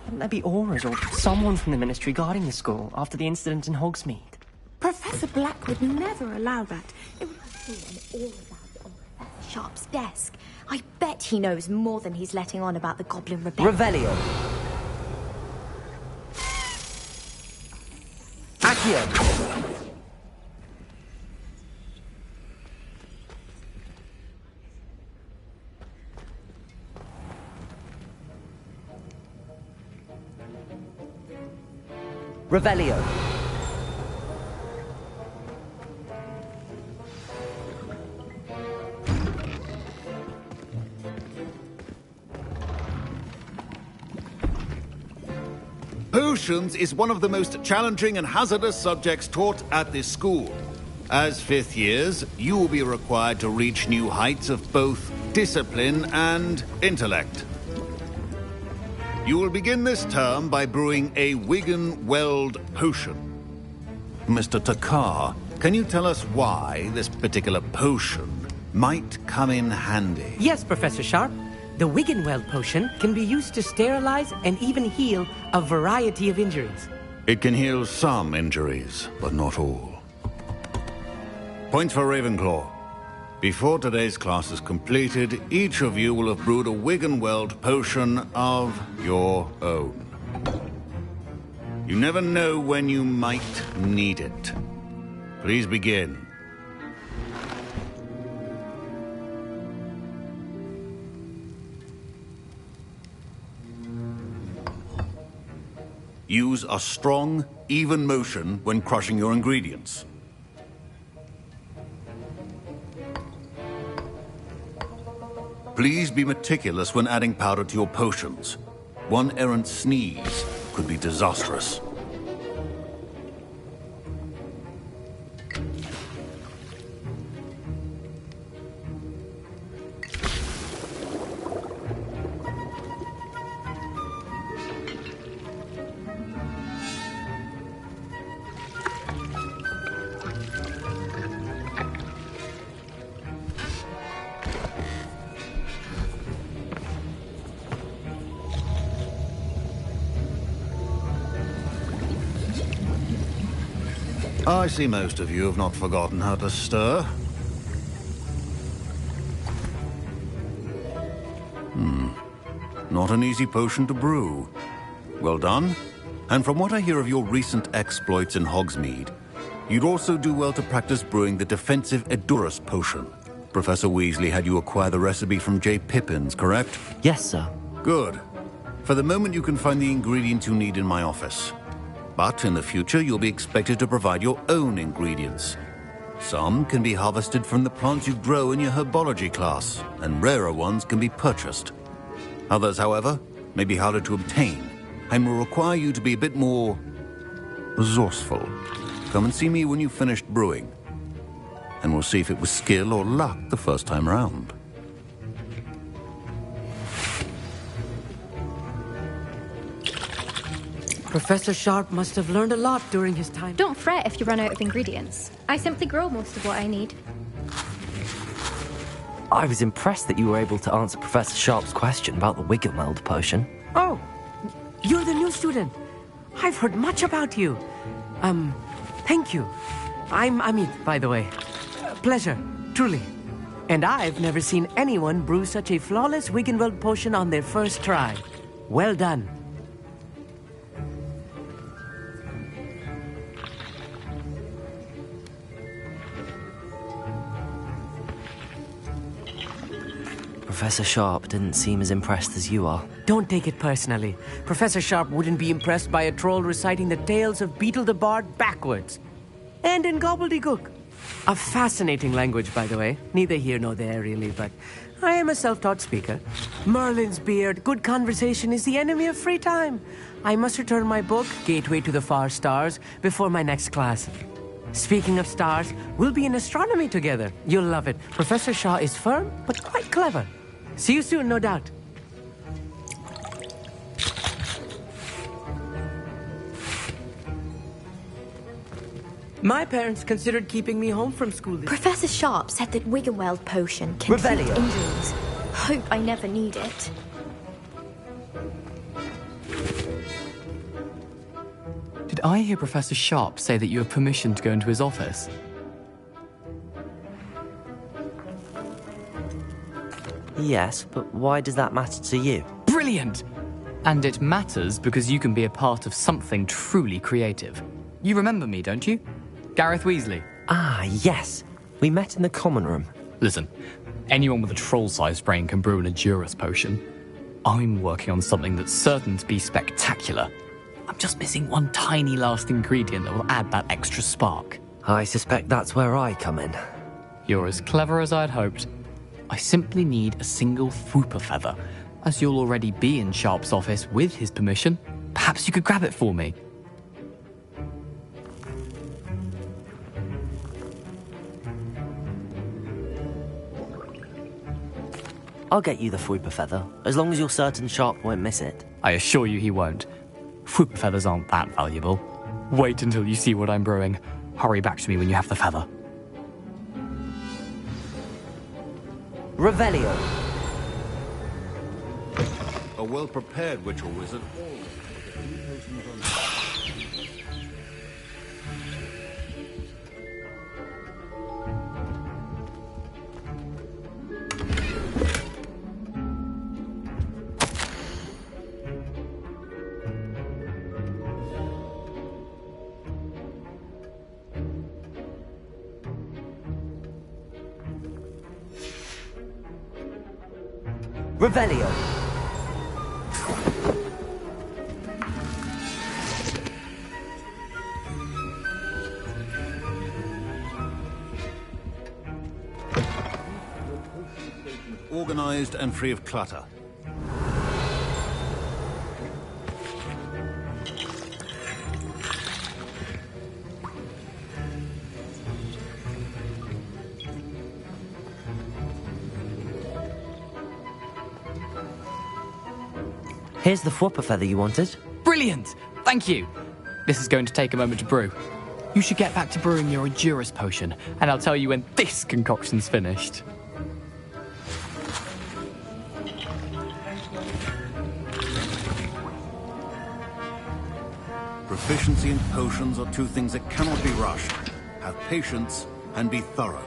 Wouldn't there be auras or someone from the Ministry guarding the school after the incident in Hogsmeade? Professor Black would never allow that. It would have been an aura on Professor Sharp's desk. I bet he knows more than he's letting on about the Goblin Rebellion. Revelio. Accio. Revelio. Potions is one of the most challenging and hazardous subjects taught at this school. As fifth years, you will be required to reach new heights of both discipline and intellect. You will begin this term by brewing a Wiggenweld potion. Mr. Takar, can you tell us why this particular potion might come in handy? Yes, Professor Sharp. The Wiggenweld potion can be used to sterilize and even heal a variety of injuries. It can heal some injuries, but not all. Points for Ravenclaw. Before today's class is completed, each of you will have brewed a Wiggenweld potion of your own. You never know when you might need it. Please begin. Use a strong, even motion when crushing your ingredients. Please be meticulous when adding powder to your potions. One errant sneeze could be disastrous. I see most of you have not forgotten how to stir. Not an easy potion to brew. Well done. And from what I hear of your recent exploits in Hogsmeade, you'd also do well to practice brewing the defensive Edurus potion. Professor Weasley had you acquire the recipe from J. Pippins, correct? Yes, sir. Good. For the moment, you can find the ingredients you need in my office. But in the future, you'll be expected to provide your own ingredients. Some can be harvested from the plants you grow in your herbology class, and rarer ones can be purchased. Others, however, may be harder to obtain, and will require you to be a bit more resourceful. Come and see me when you've finished brewing, and we'll see if it was skill or luck the first time around. Professor Sharp must have learned a lot during his time. Don't fret if you run out of ingredients. I simply grow most of what I need. I was impressed that you were able to answer Professor Sharp's question about the Wiggenweld potion. Oh, you're the new student. I've heard much about you. Thank you. I'm Amit, by the way. Pleasure, truly. And I've never seen anyone brew such a flawless Wiggenweld potion on their first try. Well done. Professor Sharp didn't seem as impressed as you are. Don't take it personally. Professor Sharp wouldn't be impressed by a troll reciting the tales of Beetle the Bard backwards. And in gobbledygook. A fascinating language, by the way. Neither here nor there, really, but I am a self-taught speaker. Merlin's beard, good conversation is the enemy of free time. I must return my book, Gateway to the Far Stars, before my next class. Speaking of stars, we'll be in astronomy together. You'll love it. Professor Shaw is firm, but quite clever. See you soon, no doubt. My parents considered keeping me home from school this Professor Sharp said that Wiggenweld potion can treat Revelio. injuries. Hope I never need it. Did I hear Professor Sharp say that you have permission to go into his office? Yes, but why does that matter to you? Brilliant! And it matters because you can be a part of something truly creative. You remember me, don't you? Gareth Weasley. Ah, yes. We met in the common room. Listen, anyone with a troll-sized brain can brew an Adurus potion. I'm working on something that's certain to be spectacular. I'm just missing one tiny last ingredient that will add that extra spark. I suspect that's where I come in. You're as clever as I'd hoped. I simply need a single Fwooper feather. As you'll already be in Sharp's office with his permission, perhaps you could grab it for me. I'll get you the Fwooper feather, as long as you're certain Sharp won't miss it. I assure you he won't. Fwooper feathers aren't that valuable. Wait until you see what I'm brewing. Hurry back to me when you have the feather. Revelio. A well-prepared witch or wizard always has a few potions on hand. Revelio. Organized and free of clutter. Here's the Fwooper feather you wanted. Brilliant! Thank you! This is going to take a moment to brew. You should get back to brewing your Adurus potion, and I'll tell you when this concoction's finished. Proficiency in potions are two things that cannot be rushed. Have patience and be thorough.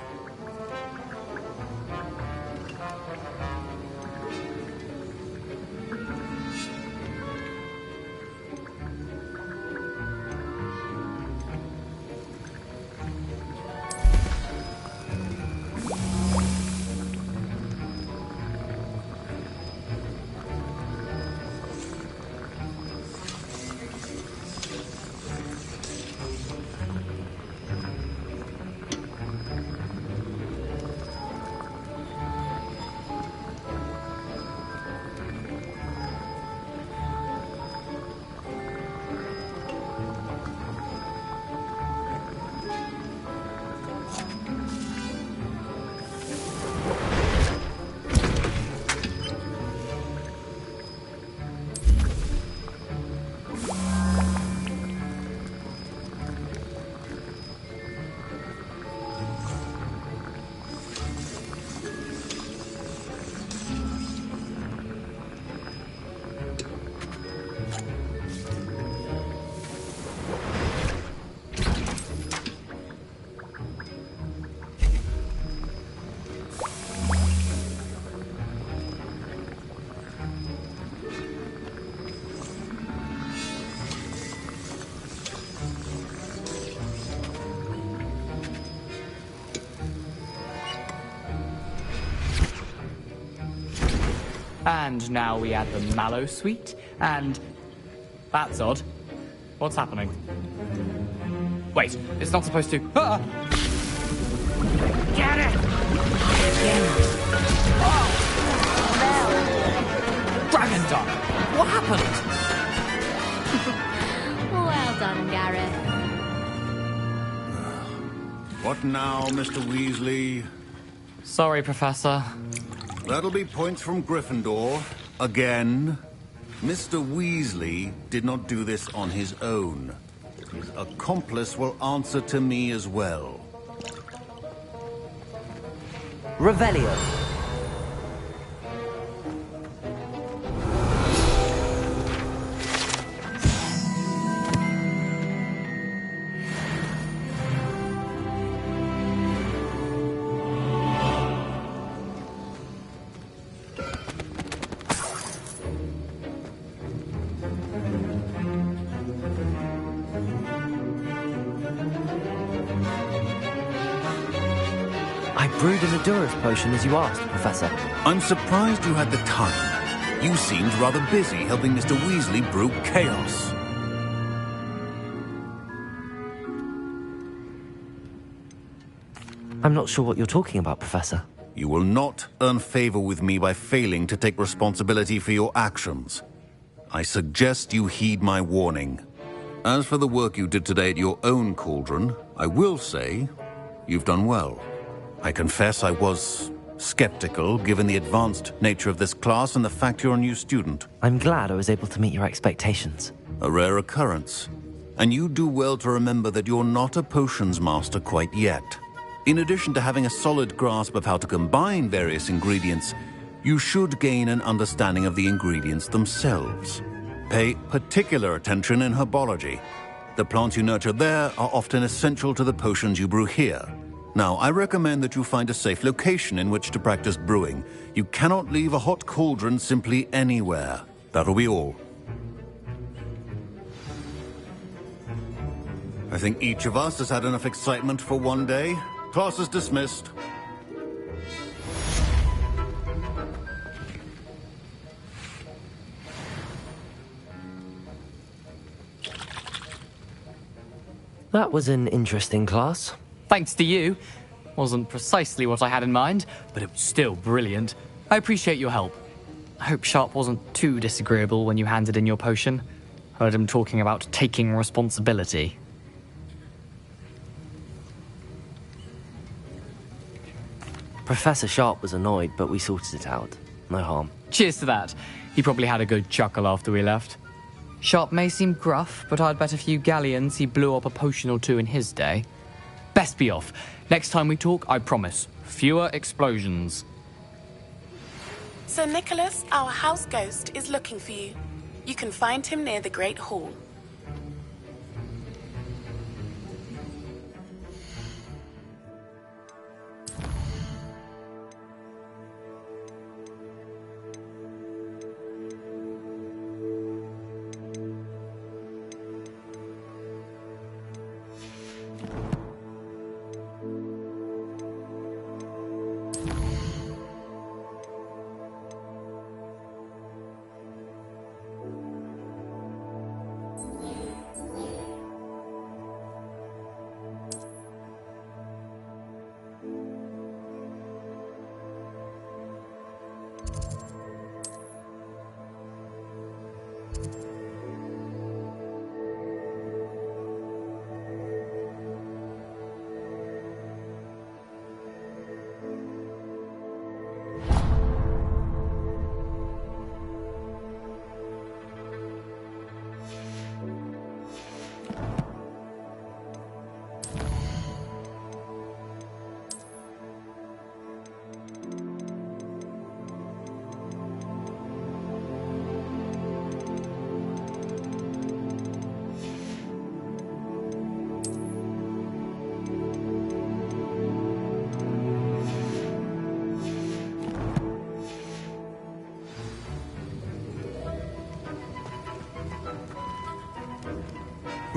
And now we add the mallow sweet, and... That's odd. What's happening? Wait, it's not supposed to... Ah! Get it! Oh! Dragon Duck! What happened? Well done, Gareth. What now, Mr. Weasley? Sorry, Professor. That'll be points from Gryffindor. Again. Mr. Weasley did not do this on his own. His accomplice will answer to me as well. Revelio. brewed an Endurance potion as you asked, Professor. I'm surprised you had the time. You seemed rather busy helping Mr. Weasley brew chaos. I'm not sure what you're talking about, Professor. You will not earn favor with me by failing to take responsibility for your actions. I suggest you heed my warning. As for the work you did today at your own cauldron, I will say you've done well. I confess I was skeptical, given the advanced nature of this class and the fact you're a new student. I'm glad I was able to meet your expectations. A rare occurrence. And you do well to remember that you're not a potions master quite yet. In addition to having a solid grasp of how to combine various ingredients, you should gain an understanding of the ingredients themselves. Pay particular attention in herbology. The plants you nurture there are often essential to the potions you brew here. Now, I recommend that you find a safe location in which to practice brewing. You cannot leave a hot cauldron simply anywhere. That'll be all. I think each of us has had enough excitement for one day. Class is dismissed. That was an interesting class. Thanks to you. Wasn't precisely what I had in mind, but it was still brilliant. I appreciate your help. I hope Sharp wasn't too disagreeable when you handed in your potion. Heard him talking about taking responsibility. Professor Sharp was annoyed, but we sorted it out. No harm. Cheers to that. He probably had a good chuckle after we left. Sharp may seem gruff, but I'd bet a few galleons he blew up a potion or two in his day. Best be off. Next time we talk, I promise, fewer explosions. Sir Nicholas, our house ghost, is looking for you. You can find him near the Great Hall.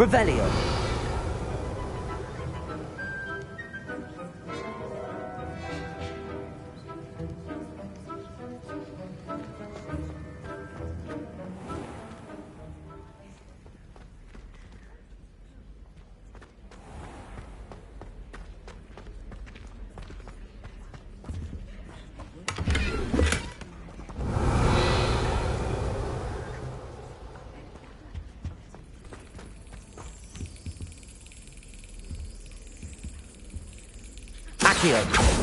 Revelio. Accio.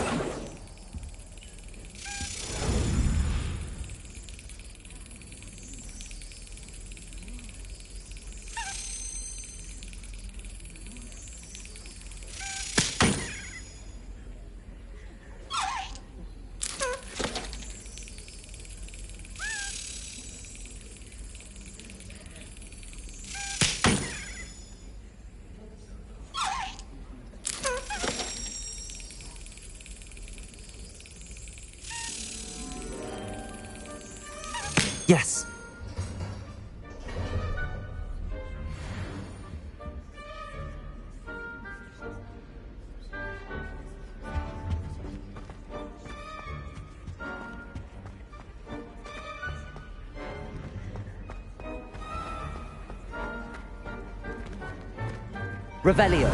Yes. Revelio.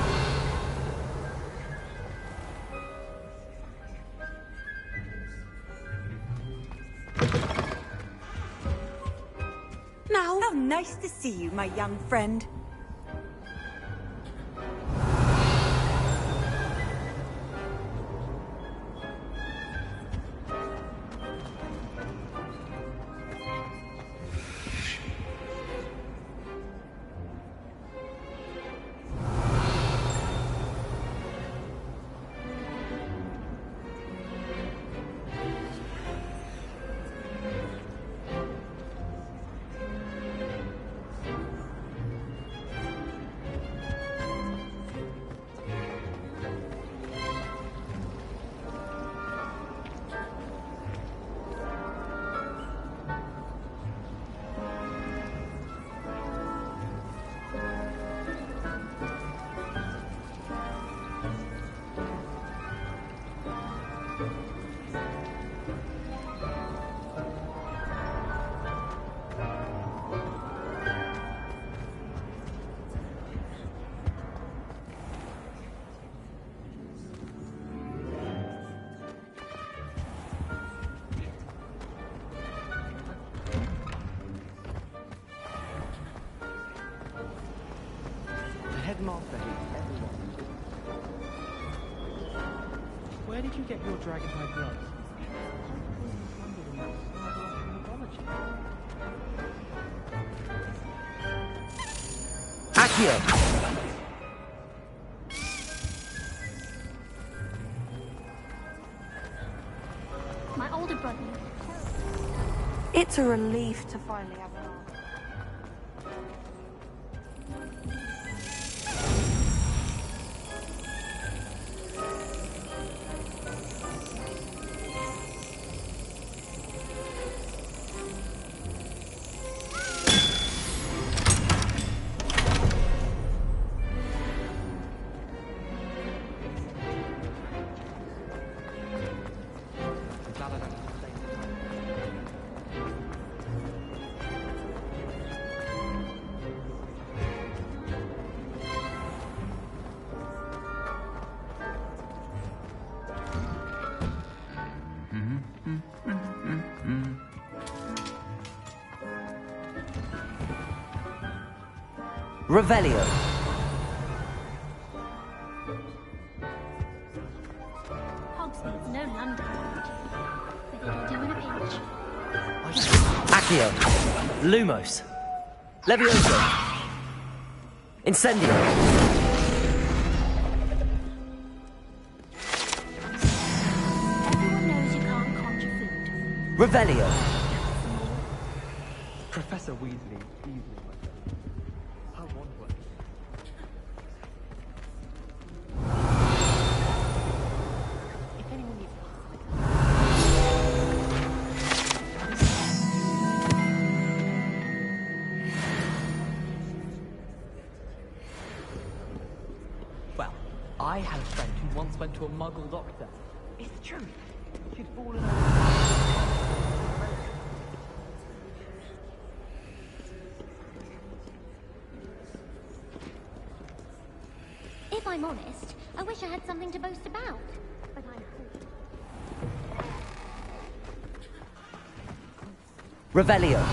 Now, how nice to see you, my young friend. Headmaster hates everyone. Where did you get your dragonhide gloves? Accio. My older brother. It's a relief to finally have an arm. Revelio. Hogsmeade's no London. But it'll do in a pinch. Accio. Lumos. Levioso. Incendio. Everyone knows you can't conjure food. Revelio. Professor Weasley, easily my friend. I want one. If anyone needs Well, I had a friend who once went to a muggle doctor. It's the truth. She'd fallen over. If I'm honest, I wish I had something to boast about. But I'm poor. Revelio.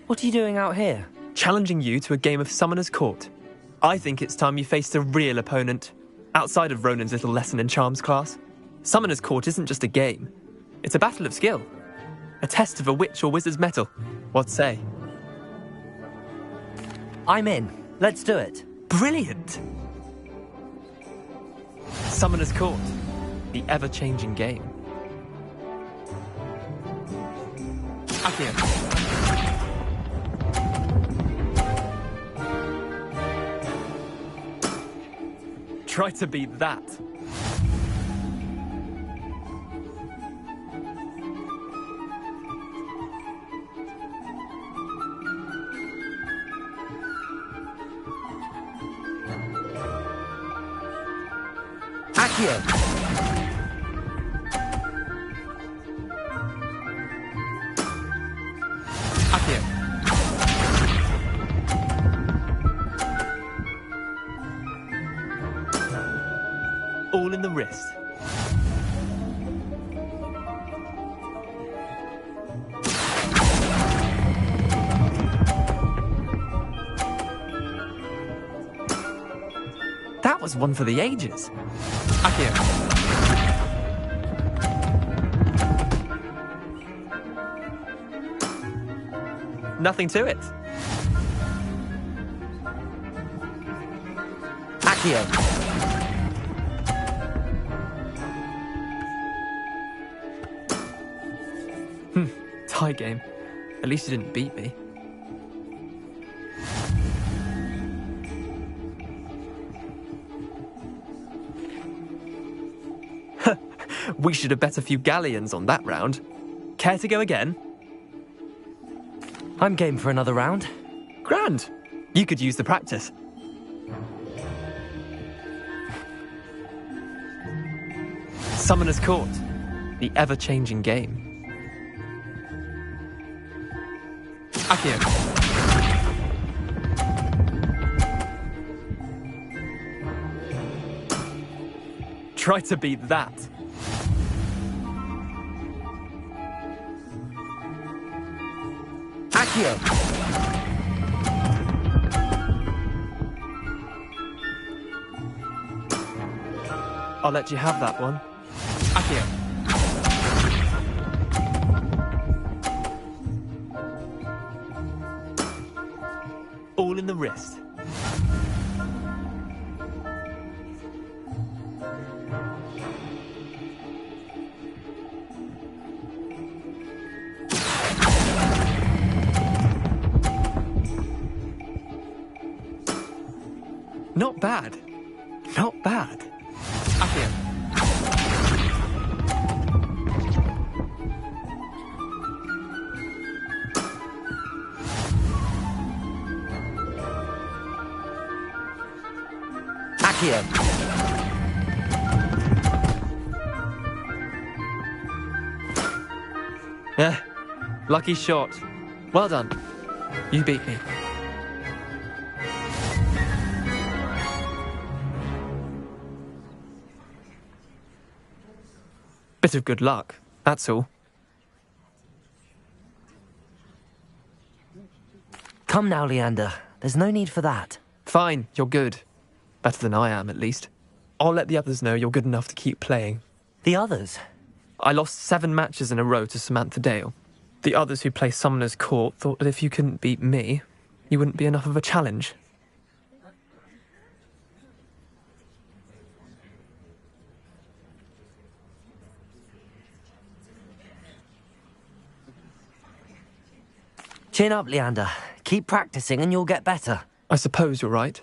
What are you doing out here? Challenging you to a game of Summoner's Court. I think it's time you faced a real opponent, outside of Ronan's little lesson in charms class. Summoner's Court isn't just a game. It's a battle of skill. A test of a witch or wizard's mettle. What say? I'm in. Let's do it. Brilliant! Summoner's Court. The ever-changing game. Accio. Try to beat that. Accio. Accio. All in the wrist. That was one for the ages. Accio. Nothing to it. Accio. Tie game. At least you didn't beat me. We should have bet a few galleons on that round. Care to go again? I'm game for another round. Grand. You could use the practice. Summoner's Court. The ever-changing game. Accio. Try to beat that. Accio. I'll let you have that one. Accio. All in the wrist. Not bad. Not bad. Accio. Accio. Yeah, lucky shot. Well done. You beat me. Bit of good luck, that's all. Come now, Leander. There's no need for that. Fine, you're good. Better than I am, at least. I'll let the others know you're good enough to keep playing. The others? I lost 7 matches in a row to Samantha Dale. The others who play Summoner's Court thought that if you couldn't beat me, you wouldn't be enough of a challenge. Chin up, Leander. Keep practicing and you'll get better. I suppose you're right.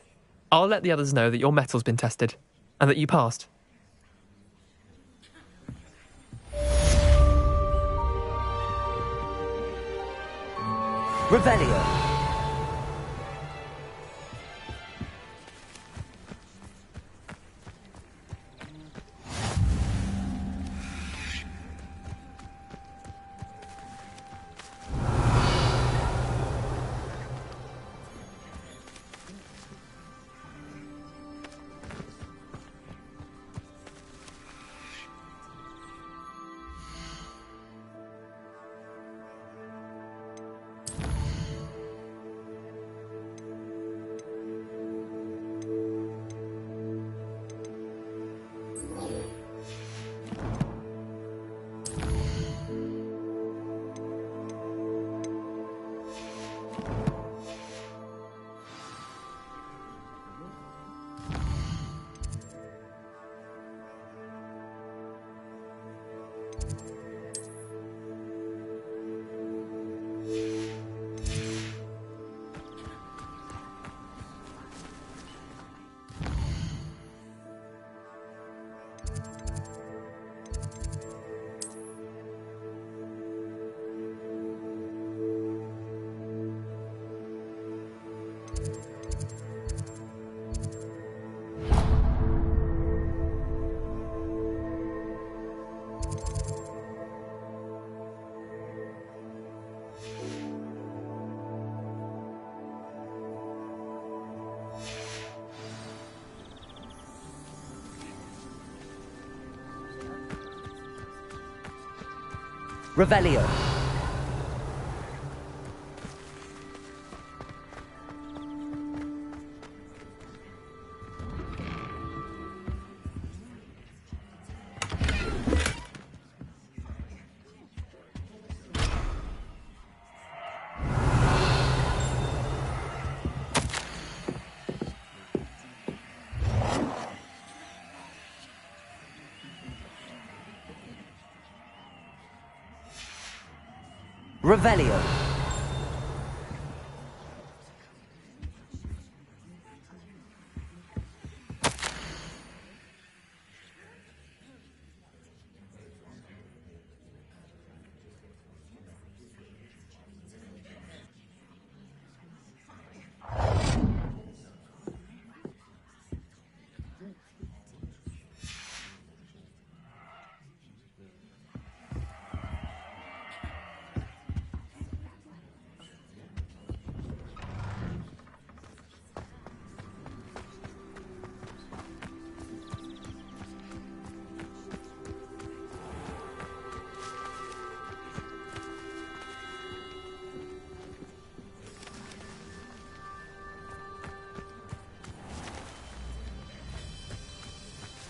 I'll let the others know that your metal's been tested, and that you passed. Revelio. Revelio. Revelio.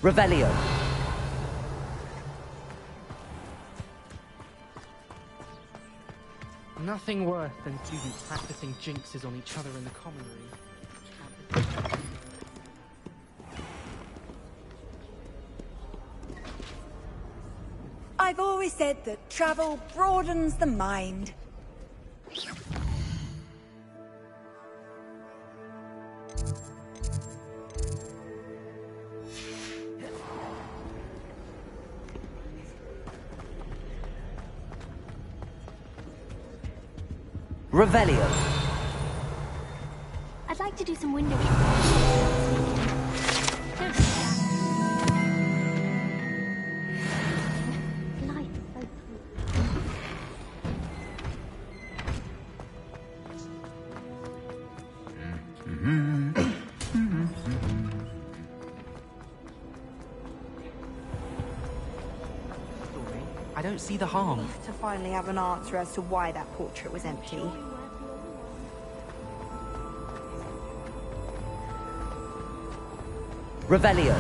Revelio. Nothing worse than students practicing jinxes on each other in the common room. I've always said that travel broadens the mind. Revelio. I'd like to do some window shopping. I don't see the harm. To finally have an answer as to why that portrait was empty. Revelio.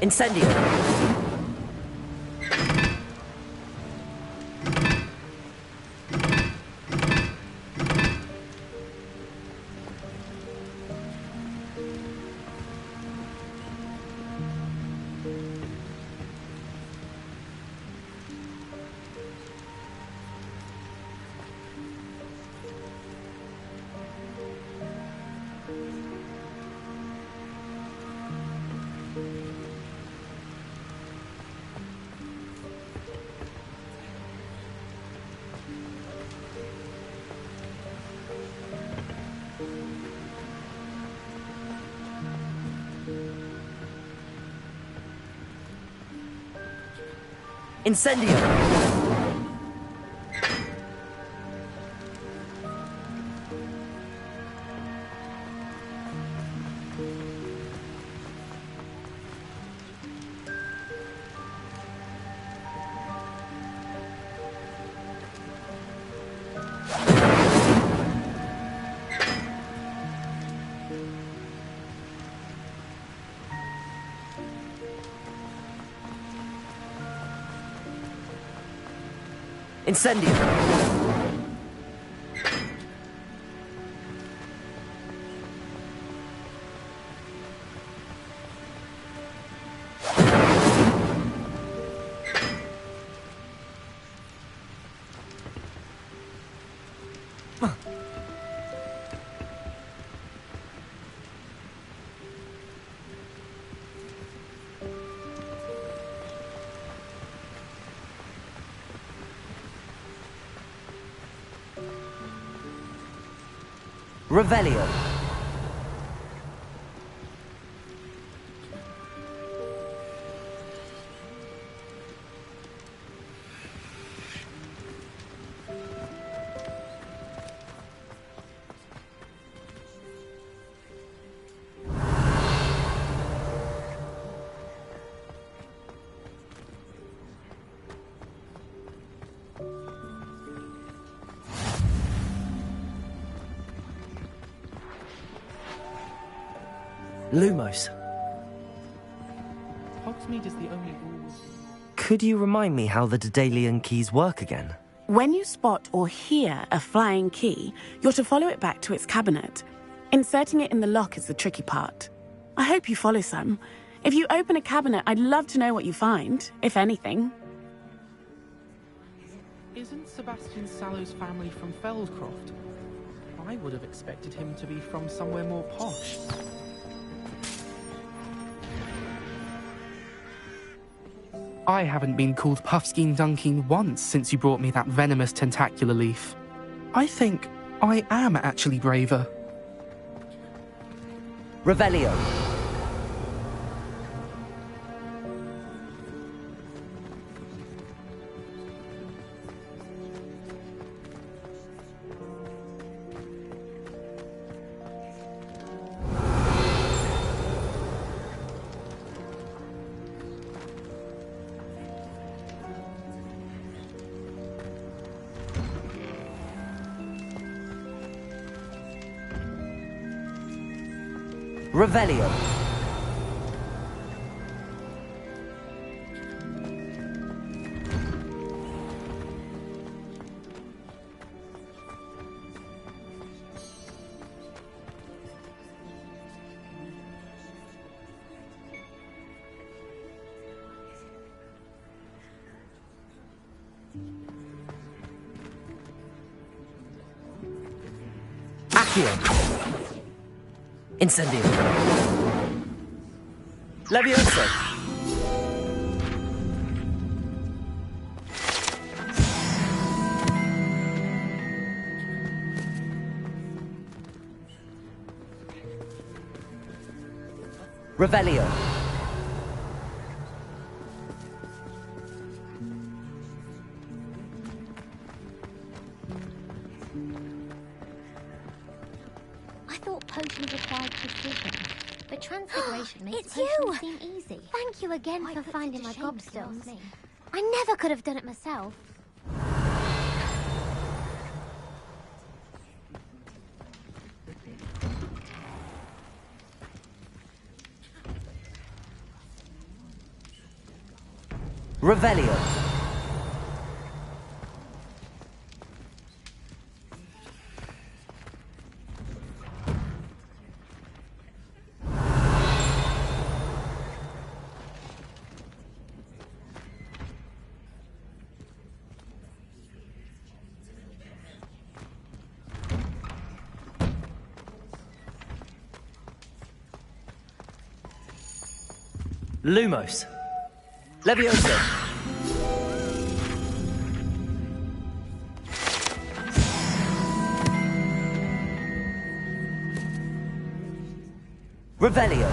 Incendio. Incendio. Incendio. Revelio. Lumos. Hogsmeade is the only rule. Could you remind me how the Daedalian keys work again? When you spot or hear a flying key, you're to follow it back to its cabinet. Inserting it in the lock is the tricky part. I hope you follow some. If you open a cabinet, I'd love to know what you find, if anything. Isn't Sebastian Sallow's family from Feldcroft? I would have expected him to be from somewhere more posh. I haven't been called Puffskein Dunking once since you brought me that venomous tentacular leaf. I think I am actually braver. Revelio. Revelio. Accio. Incendio. Levioso. Revelio. Potions required precision, but transfiguration makes potions seem easy. Thank you again for finding my gobstones. I never could have done it myself. Revelio. Lumos. Levioso. Revelio.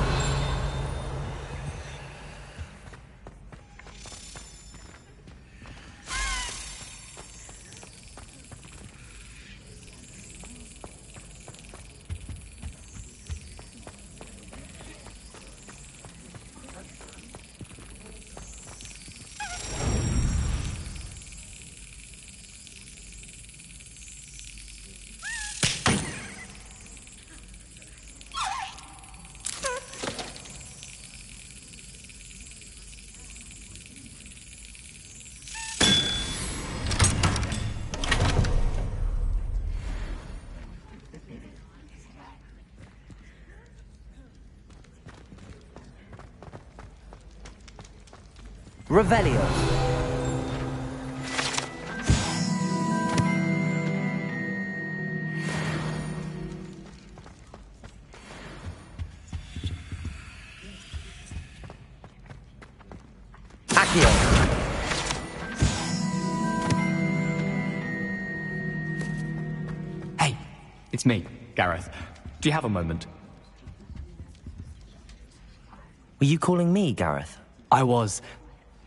Revelio. Accio. Hey, it's me, Gareth, do you have a moment? Were you calling me, Gareth? I was.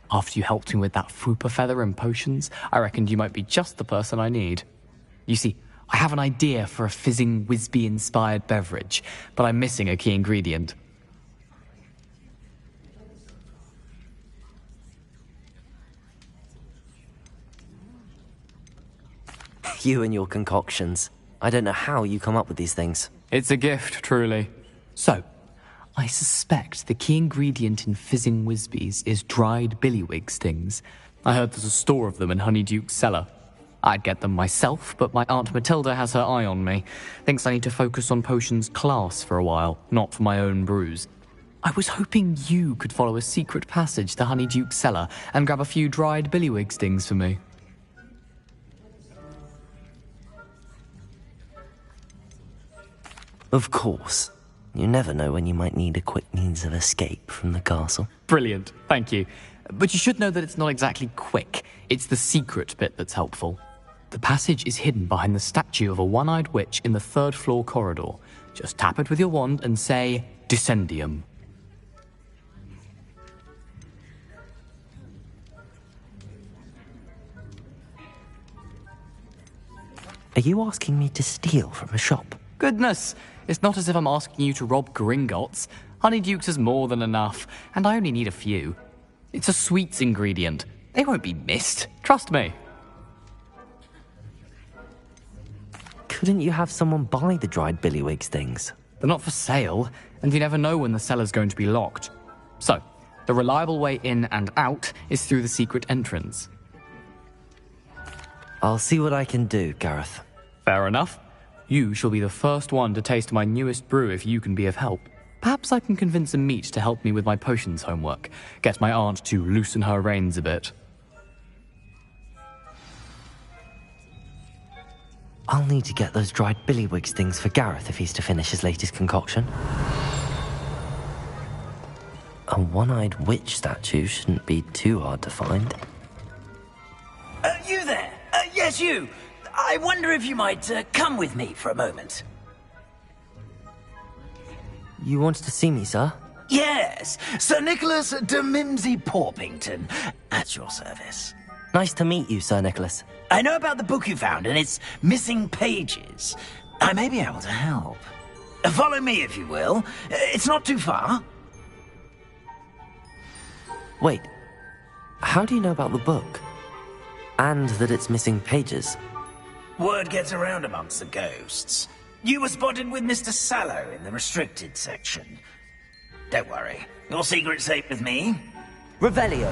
After you helped me with that Fupa feather and potions, I reckoned you might be just the person I need. You see, I have an idea for a fizzing Whizbee-inspired beverage, but I'm missing a key ingredient. You and your concoctions. I don't know how you come up with these things. It's a gift, truly. So, I suspect the key ingredient in fizzing Whizbees is dried billywig stings. I heard there's a store of them in Honeyduke's cellar. I'd get them myself, but my Aunt Matilda has her eye on me. Thinks I need to focus on potions class for a while, not for my own brews. I was hoping you could follow a secret passage to Honeyduke's cellar and grab a few dried billywig stings for me. Of course. You never know when you might need a quick means of escape from the castle. Brilliant, thank you. But you should know that it's not exactly quick. It's the secret bit that's helpful. The passage is hidden behind the statue of a one-eyed witch in the 3rd floor corridor. Just tap it with your wand and say, Descendium. Are you asking me to steal from a shop? Goodness, it's not as if I'm asking you to rob Gringotts. Honeyduke's is more than enough, and I only need a few. It's a sweets ingredient. They won't be missed, trust me. Couldn't you have someone buy the dried billywig stings? They're not for sale, and you never know when the cellar's going to be locked. So, the reliable way in and out is through the secret entrance. I'll see what I can do, Gareth. Fair enough. You shall be the first one to taste my newest brew if you can be of help. Perhaps I can convince a meat to help me with my potions homework. Get my aunt to loosen her reins a bit. I'll need to get those dried billywig stings for Gareth if he's to finish his latest concoction. A one-eyed witch statue shouldn't be too hard to find. You there? Yes, you. I wonder if you might come with me for a moment. You wanted to see me, sir? Yes, Sir Nicholas de Mimsy Porpington, at your service. Nice to meet you, Sir Nicholas. I know about the book you found and its missing pages. I may be able to help. Follow me, if you will. It's not too far. Wait, how do you know about the book? And that it's missing pages? Word gets around amongst the ghosts. You were spotted with Mr. Sallow in the restricted section. Don't worry, your secret's safe with me. Revelio.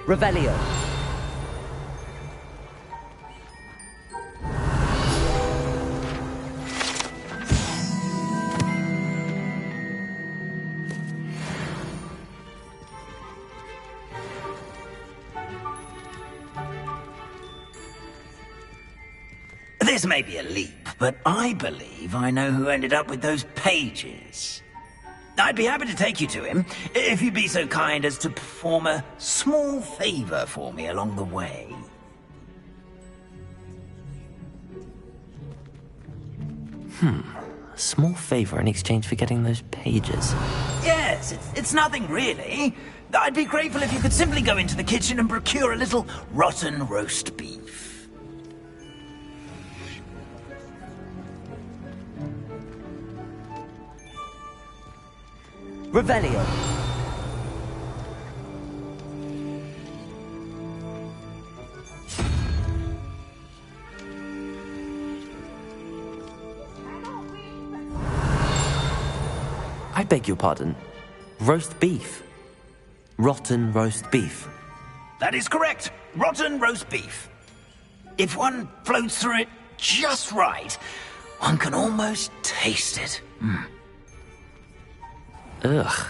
Revelio. This may be a leap, but I believe I know who ended up with those pages. I'd be happy to take you to him, if you'd be so kind as to perform a small favor for me along the way. A small favor in exchange for getting those pages. Yes, it's nothing really. I'd be grateful if you could simply go into the kitchen and procure a little rotten roast beef. Revelio. I beg your pardon. Roast beef. Rotten roast beef. That is correct. Rotten roast beef. If one floats through it just right, one can almost taste it. Ugh.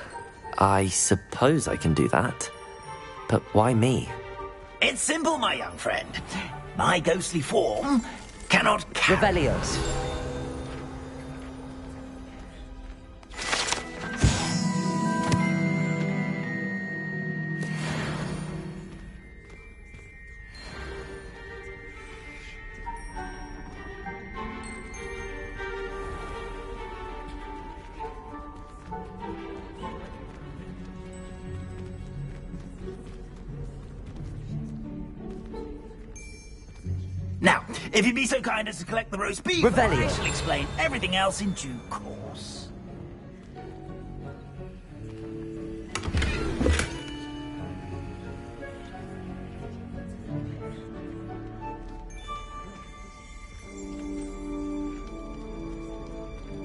I suppose I can do that. But why me? It's simple, my young friend. My ghostly form cannot Revelio. Now, if you'd be so kind as to collect the roast beef, Revelio. I shall explain everything else in due course.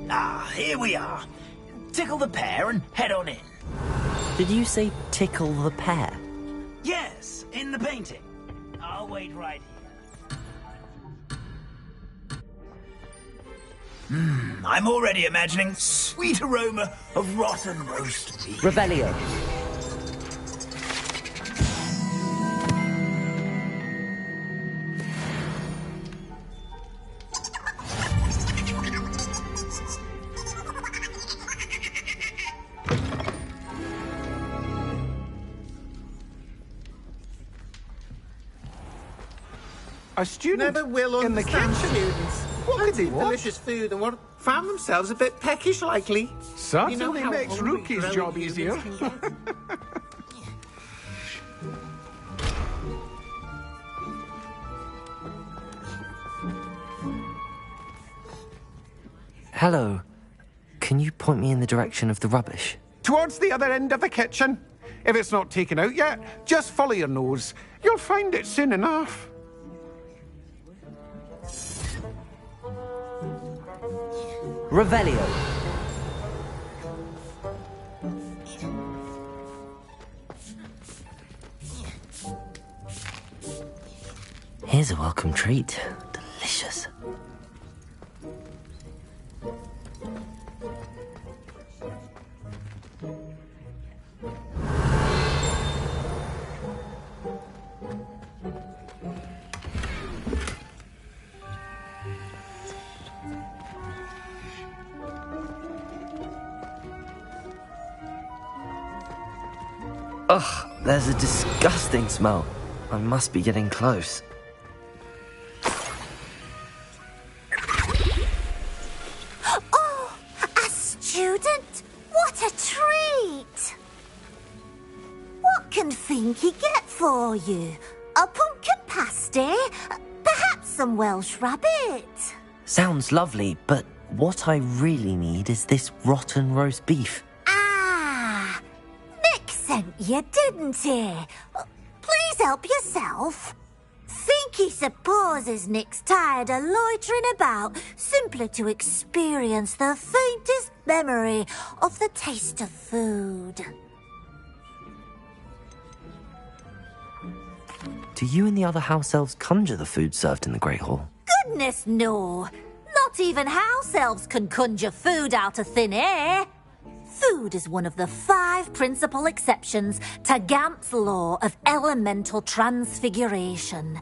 Ah, here we are. Tickle the pear and head on in. Did you say tickle the pear? Yes, in the painting. I'll wait right here. I'm already imagining sweet aroma of rotten roast beef. Revelio. A student never will in the understand kitchen. Students. What could they want? Delicious food and found themselves a bit peckish, likely. Certainly how makes hungry Rookie's growing job humans easier. can get. Hello. Can you point me in the direction of the rubbish? Towards the other end of the kitchen. If it's not taken out yet, just follow your nose. You'll find it soon enough. Revelio. Here's a welcome treat. Delicious. Ugh, there's a disgusting smell. I must be getting close. Oh, a student? What a treat! What can Finky get for you? A pumpkin pasty? Perhaps some Welsh rabbit? Sounds lovely, but what I really need is this rotten roast beef. Ah, Nick sent you, didn't he? Please help yourself. Finky supposes Nick's tired of loitering about simply to experience the faintest memory of the taste of food. Do you and the other house elves conjure the food served in the Great Hall? Goodness, no. Not even house elves can conjure food out of thin air. Food is one of the 5 principal exceptions to Gamp's law of elemental transfiguration.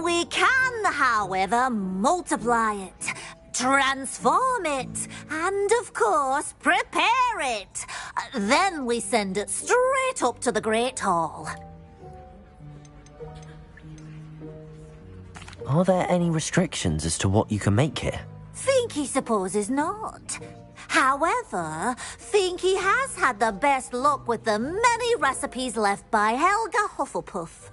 We can, however, multiply it, transform it, and, of course, prepare it. Then we send it straight up to the Great Hall. Are there any restrictions as to what you can make here? Finky supposes not. However, Finky has had the best luck with the many recipes left by Helga Hufflepuff.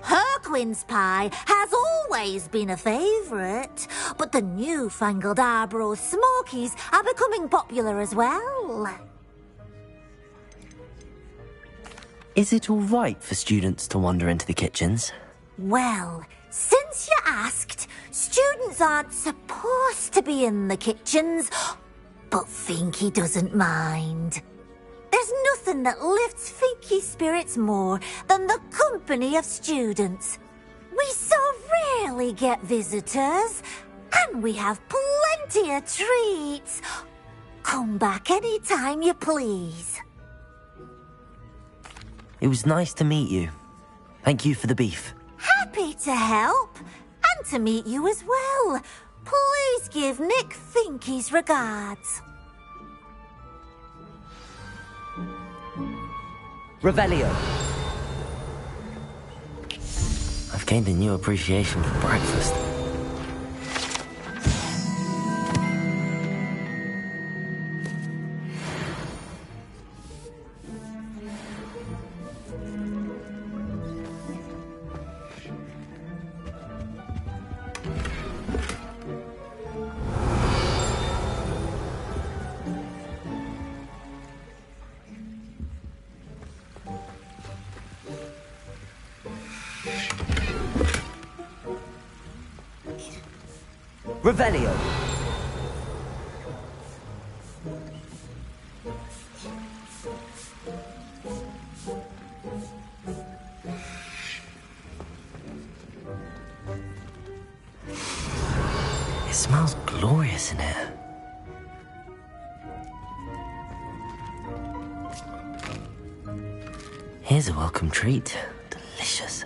Her quince pie has always been a favourite, but the newfangled Arborough Smokies are becoming popular as well. Is it all right for students to wander into the kitchens? Well, since you asked, students aren't supposed to be in the kitchens, but Finky doesn't mind. There's nothing that lifts Finky's spirits more than the company of students. We so rarely get visitors, and we have plenty of treats. Come back any time you please. It was nice to meet you. Thank you for the beef. Happy to help, and to meet you as well. Please give Nick Finky's regards. Revelio. I've gained a new appreciation for breakfast. Revelio. It smells glorious in here. Here's a welcome treat. Delicious.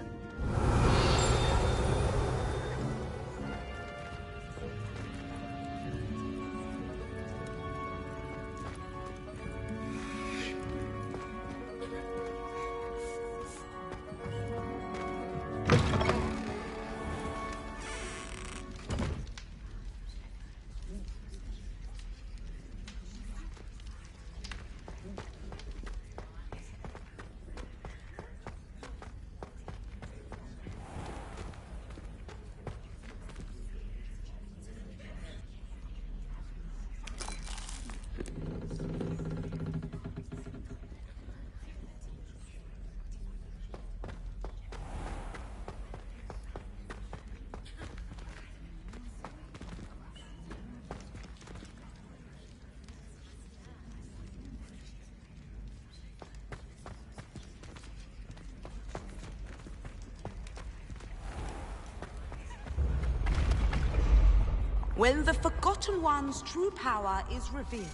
When the Forgotten One's true power is revealed,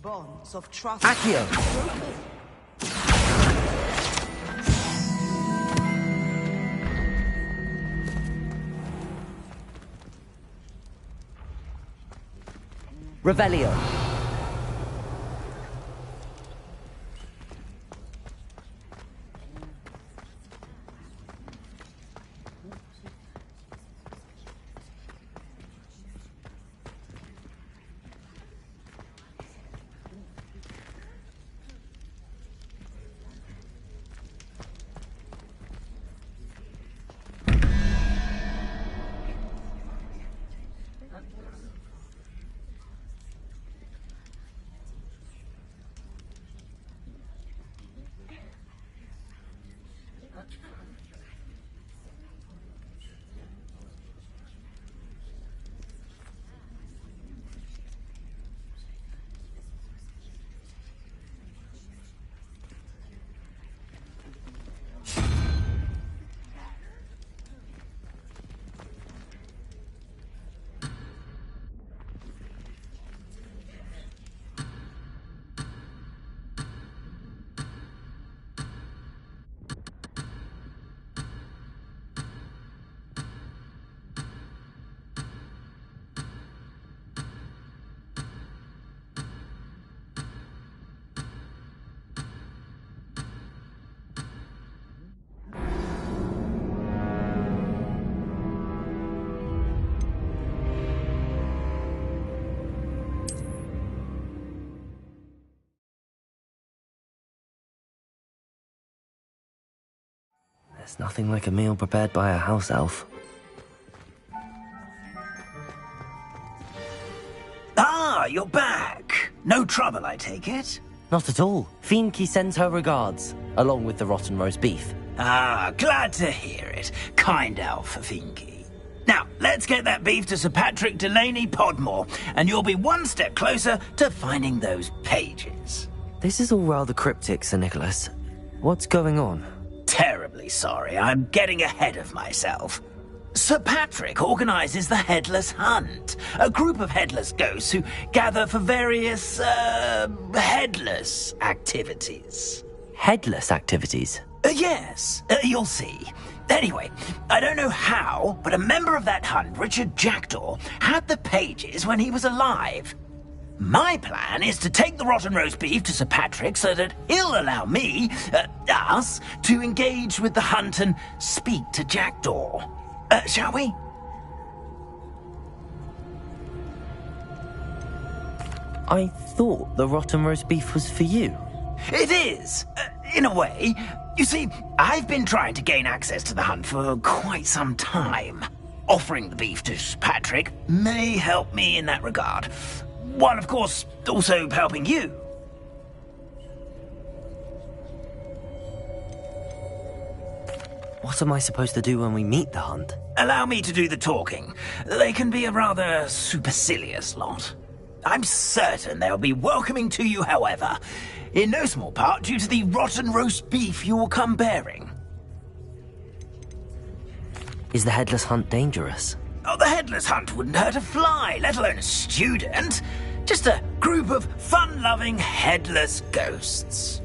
bonds of trust... Accio. Revelio. There's nothing like a meal prepared by a house elf. Ah, you're back. No trouble, I take it? Not at all. Fienke sends her regards, along with the rotten roast beef. Ah, glad to hear it. Kind elf, Fienke. Now, let's get that beef to Sir Patrick Delaney Podmore, and you'll be one step closer to finding those pages. This is all rather cryptic, Sir Nicholas. What's going on? Terribly sorry, I'm getting ahead of myself. Sir Patrick organises the Headless Hunt, a group of headless ghosts who gather for various, headless activities. Headless activities? Yes, you'll see. Anyway, I don't know how, but a member of that hunt, Richard Jackdaw, had the pages when he was alive. My plan is to take the rotten roast beef to Sir Patrick so that he'll allow me, us, to engage with the hunt and speak to Jackdaw. Shall we? I thought the rotten roast beef was for you. It is, in a way. You see, I've been trying to gain access to the hunt for quite some time. Offering the beef to Sir Patrick may help me in that regard. While, of course, also helping you. What am I supposed to do when we meet the hunt? Allow me to do the talking. They can be a rather supercilious lot. I'm certain they'll be welcoming to you, however, in no small part due to the rotten roast beef you'll come bearing. Is the Headless Hunt dangerous? Oh, the Headless Hunt wouldn't hurt a fly, let alone a student. Just a group of fun-loving headless ghosts.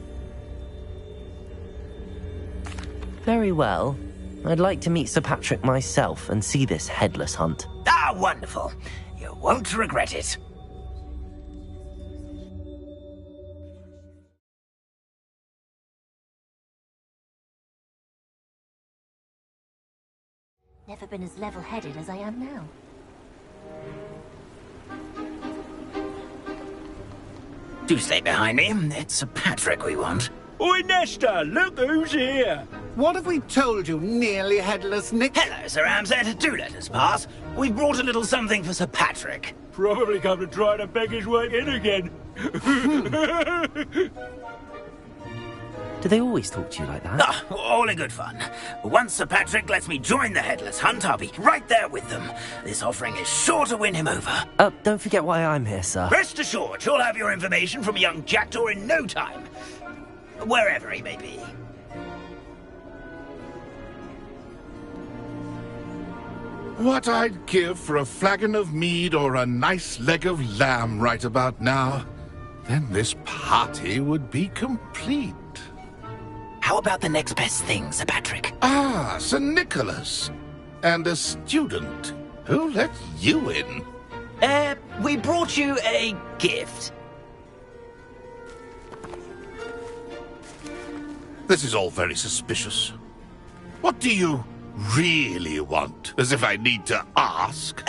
Very well. I'd like to meet Sir Patrick myself and see this Headless Hunt. Ah, wonderful. You won't regret it. Never been as level-headed as I am now. Do stay behind me. It's Sir Patrick we want. Oi, Nesta, look who's here. What have we told you, nearly headless Nick? Hello, Sir Ramsed. Do let us pass. We've brought a little something for Sir Patrick. Probably come to try to beg his way in again. Do they always talk to you like that? Ah, all in good fun. Once Sir Patrick lets me join the Headless Hunt, I'll be right there with them. This offering is sure to win him over. Don't forget why I'm here, sir. Rest assured, you'll have your information from young Jackdaw in no time. Wherever he may be. What I'd give for a flagon of mead or a nice leg of lamb right about now. Then this party would be complete. How about the next best thing, Sir Patrick? Ah, Sir Nicholas. And a student. Who let you in? We brought you a gift. This is all very suspicious. What do you really want? As if I need to ask.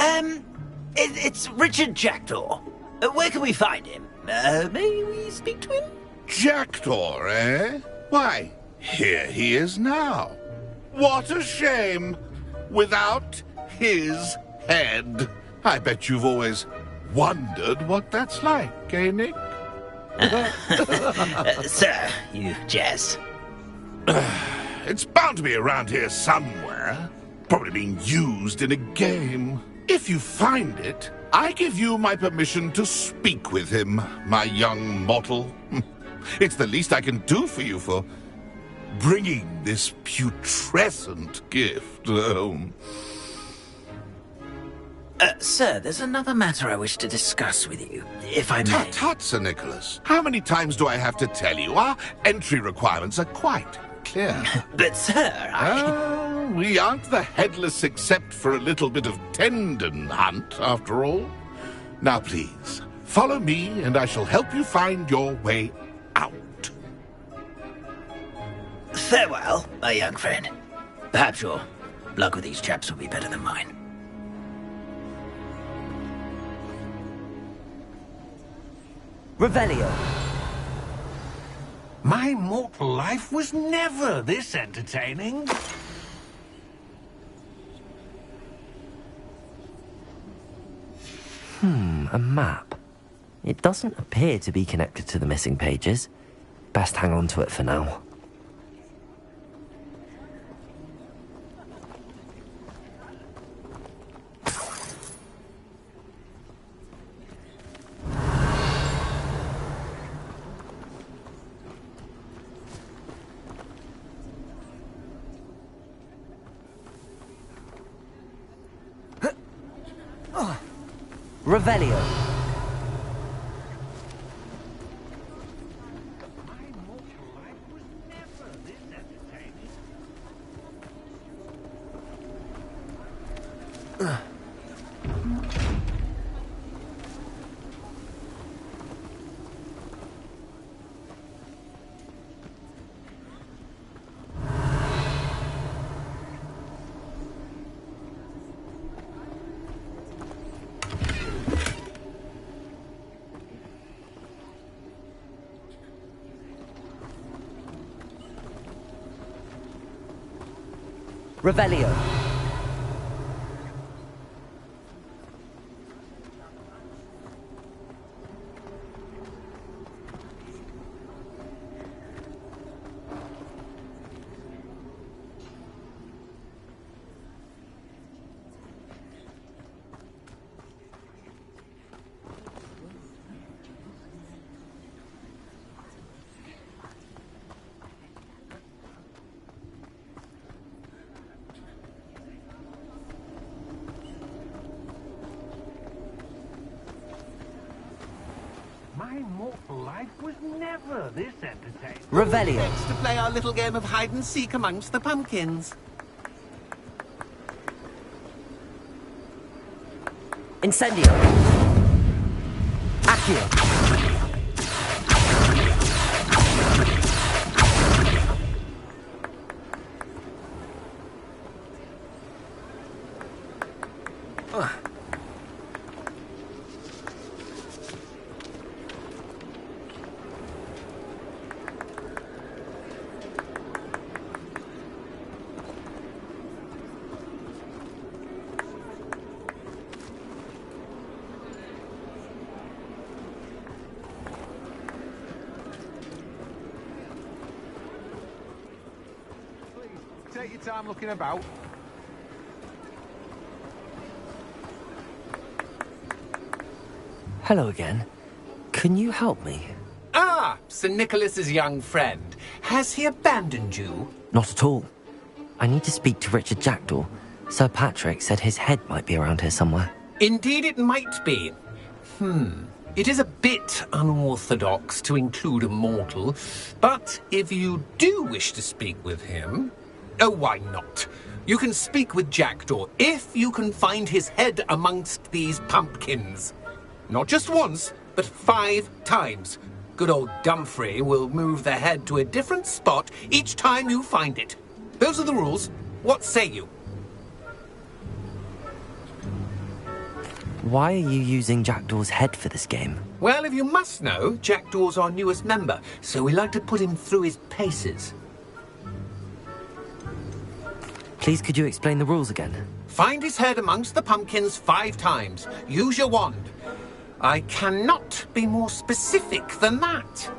It's Richard Jackdaw. Where can we find him? May we speak to him? Jackdaw, eh? Why, here he is now. What a shame. Without his head. I bet you've always wondered what that's like, eh, Nick? Sir, you jest. It's bound to be around here somewhere. Probably being used in a game. If you find it, I give you my permission to speak with him, my young mortal. It's the least I can do for you for bringing this putrescent gift home. Sir, there's another matter I wish to discuss with you, if I may. Tut, tut, Sir Nicholas. How many times do I have to tell you? Our entry requirements are quite clear. But, sir, we aren't the headless except for a little bit of tendon hunt, after all. Now, please, follow me, and I shall help you find your way out. Farewell, my young friend. Perhaps your luck with these chaps will be better than mine. Revelio. My mortal life was never this entertaining. A map. It doesn't appear to be connected to the missing pages. Best hang on to it for now. Revelio. Revelio. My mortal life was never this entertaining. Revelio. Let's to play our little game of hide and seek amongst the pumpkins. Incendio. Accio. Take your time looking about. Hello again. Can you help me? Ah, Sir Nicholas's young friend. Has he abandoned you? Not at all. I need to speak to Richard Jackdaw. Sir Patrick said his head might be around here somewhere. Indeed it might be. It is a bit unorthodox to include a mortal, but if you do wish to speak with him... Oh, why not? You can speak with Jackdaw if you can find his head amongst these pumpkins. Not just once, but 5 times. Good old Dumfrey will move the head to a different spot each time you find it. Those are the rules. What say you? Why are you using Jackdaw's head for this game? Well, if you must know, Jackdaw's our newest member, so we like to put him through his paces. Please, could you explain the rules again? Find his head amongst the pumpkins 5 times. Use your wand. I cannot be more specific than that.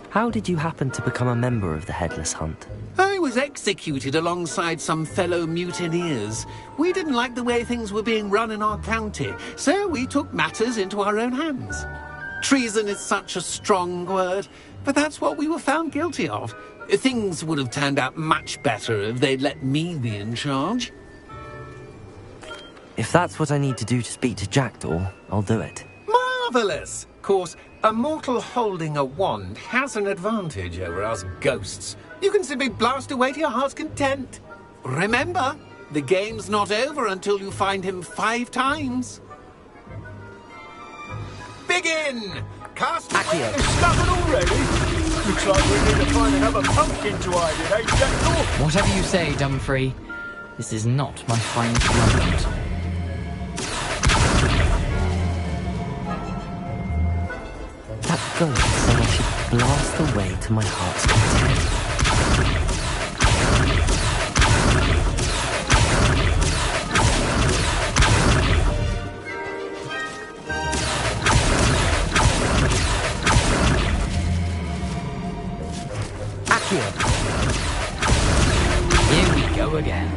How did you happen to become a member of the Headless Hunt? I was executed alongside some fellow mutineers. We didn't like the way things were being run in our county, so we took matters into our own hands. Treason is such a strong word, but that's what we were found guilty of. Things would have turned out much better if they'd let me be in charge. If that's what I need to do to speak to Jackdaw, I'll do it. Marvellous! Of course, a mortal holding a wand has an advantage over us ghosts. You can simply blast away to your heart's content. Remember, the game's not over until you find him 5 times. Begin! Cast away! Started already? Looks like we need to find another pumpkin to hide in, eh, Jackdaw? Whatever you say, Dumfrey. This is not my finest moment. That ghost said I should blast away to my heart's content. Here we go again.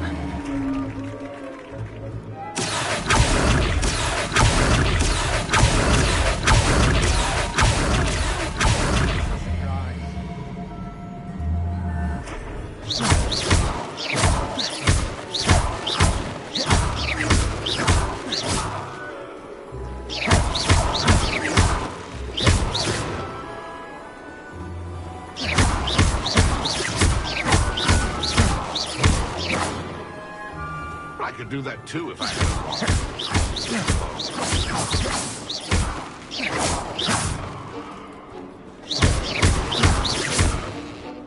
I could do that too if I had.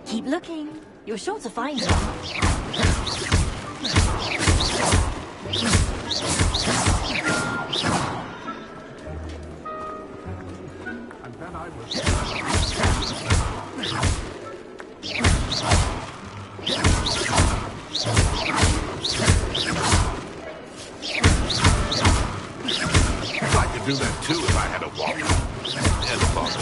Keep looking. You're sure to find him. And then I was. I could do that too if I had a walk. And a bottle.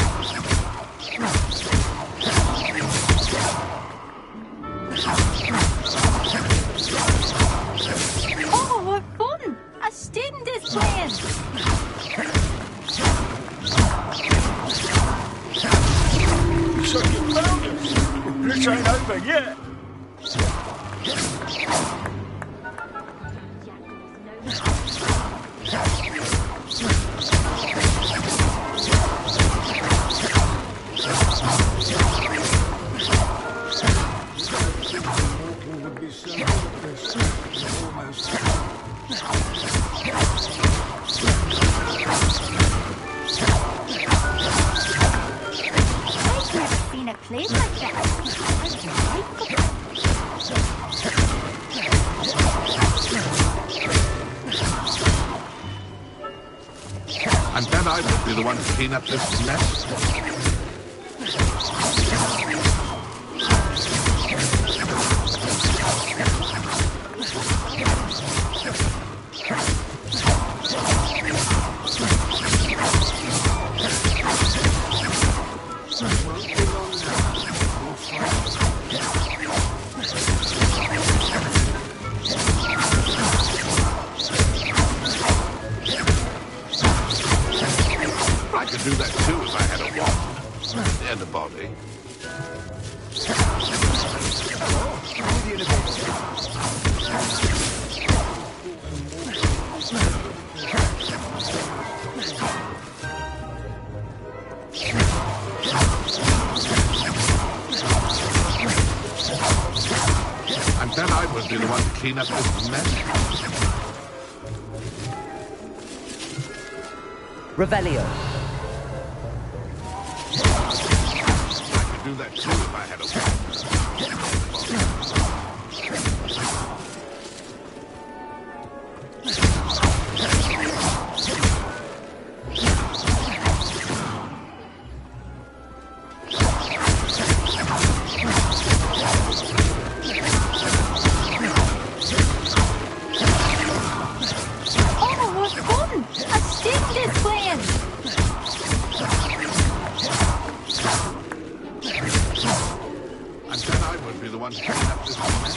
Oh, what fun! A student is playing! So you found us. This ain't over yet. I've never seen a place like that. And then I would be the one to clean up this mess. I could do that too if I had a walk and a body. And then I would be the one to clean up this mess. Revelio. I could do that too if I had a Oh, what fun! A student is playing! And then I would be the one to clean up this mess.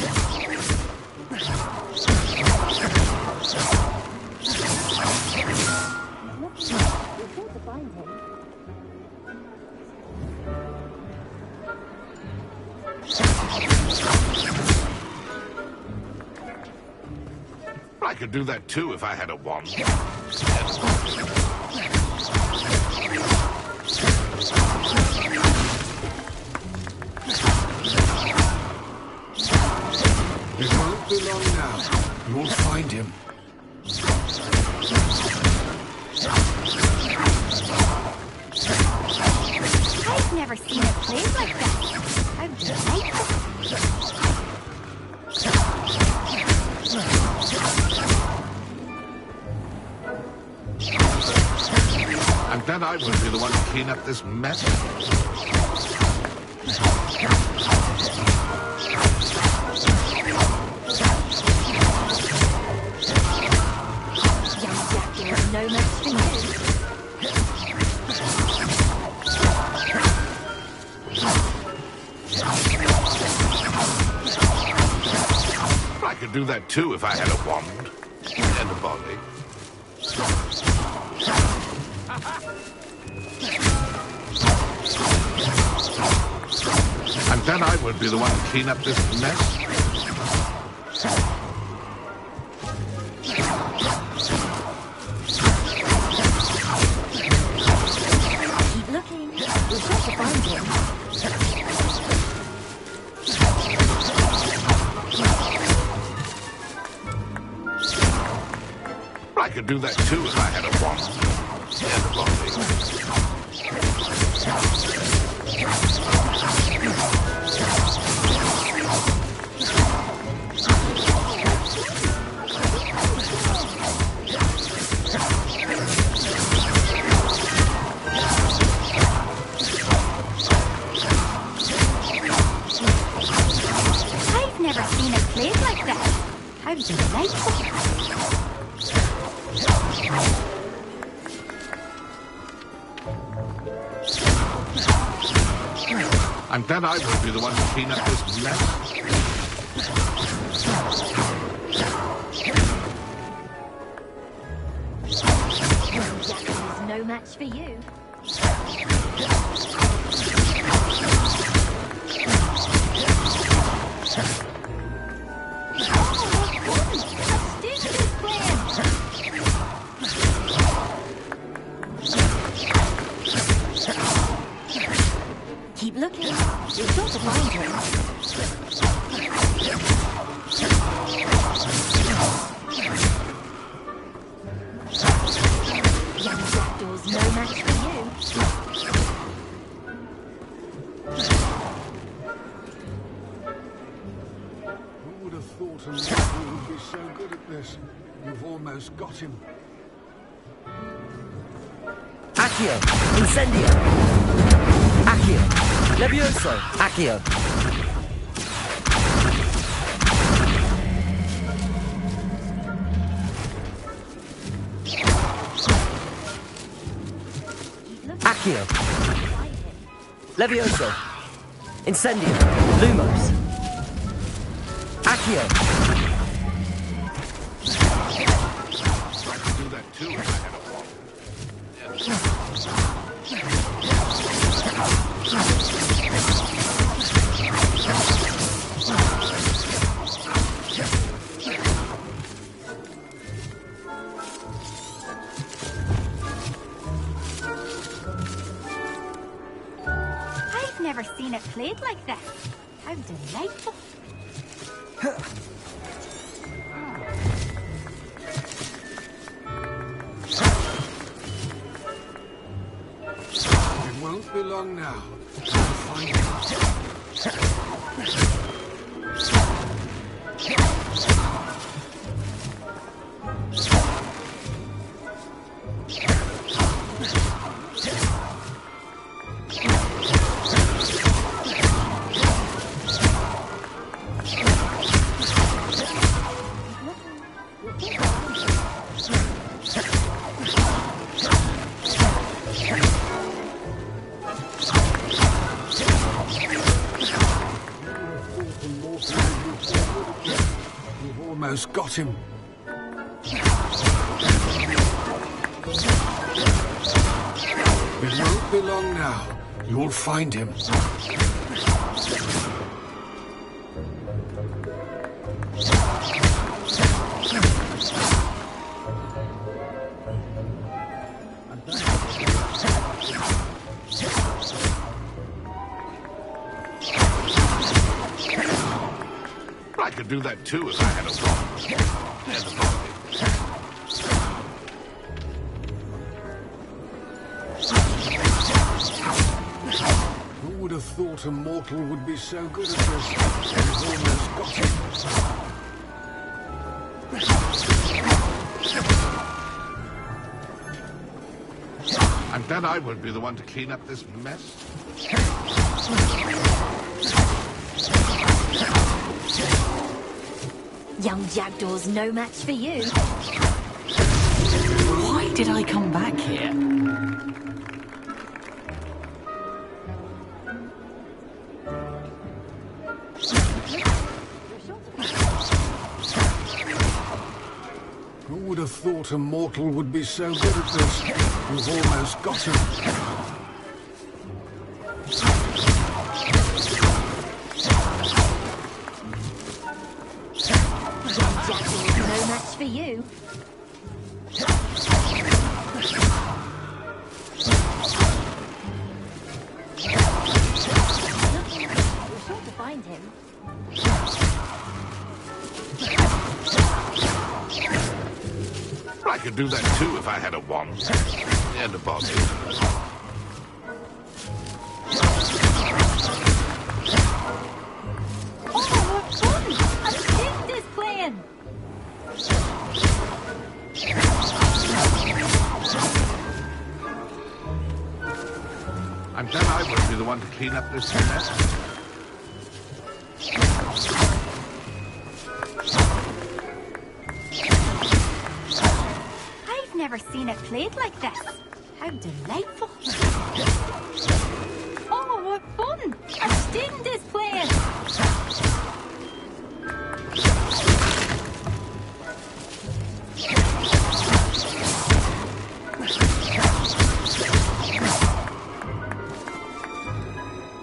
I could do that too if I had a wand. It won't be long now. You won't find him. I've never seen a place like that. How delightful! And then I would be the one to clean up this mess? No match for you. I could do that too if I had a wand and a body. And then I would be the one to clean up this mess. Keep looking. We've got to find him. I could do that too if I had a wand and a body. I've never seen it played like that. How delightful. And then I would be the one to clean up this mess. There's no match for you. Keep looking. We've got to find him. Young jackdaws, no match for you. Who would have thought a mortal would be so good at this? You've almost got him. Accio! Incendio! Accio! Levioso! Accio! Accio! Levioso! Incendio! Lumos! Accio! I could do that too if I had a wand. I've never seen it played like that. How delightful. It won't be long now. I'll find him. You've almost got him. It won't be long now. You'll find him. I could do that too if I had a wand and a body. Who would have thought a mortal would be so good at this? You've almost got him. And glad I won't be the one to clean up this mess. Young Jackdaw's no match for you. Why did I come back here? Who would have thought a mortal would be so good at this? You've almost got him. Young Jackdaw's no match for you. We're sure to find him. I could do that too if I had a wand. And a body. Oh, what fun! A kid is playing! I'm glad I won't be the one to clean up this mess. I've never seen it played like this. How delightful. Oh, what fun! A student is playing!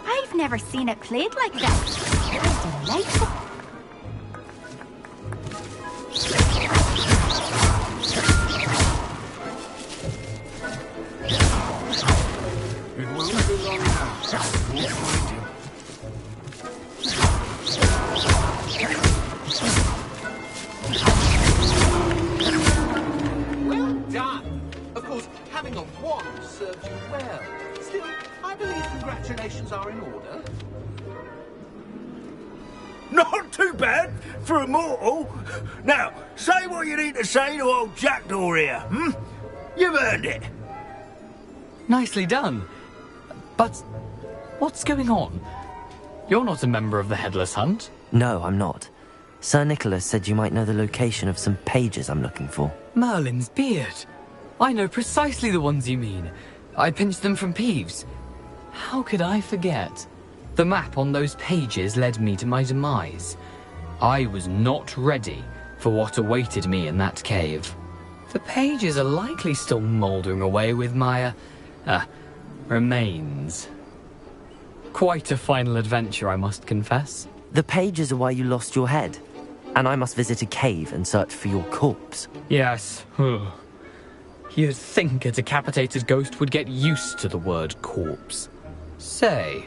I've never seen it played like this. How delightful. It won't be long now. We'll find him. Well done! Of course, having a wand served you well. Still, I believe congratulations are in order. Not too bad for a mortal. Now, say what you need to say to old Jackdaw here, hmm? You've earned it. Nicely done. But what's going on? You're not a member of the Headless Hunt. No, I'm not. Sir Nicholas said you might know the location of some pages I'm looking for. Merlin's beard. I know precisely the ones you mean. I pinched them from Peeves. How could I forget? The map on those pages led me to my demise. I was not ready for what awaited me in that cave. The pages are likely still mouldering away with my, remains. Quite a final adventure, I must confess. The pages are why you lost your head, and I must visit a cave and search for your corpse. Yes. You'd think a decapitated ghost would get used to the word corpse. Say,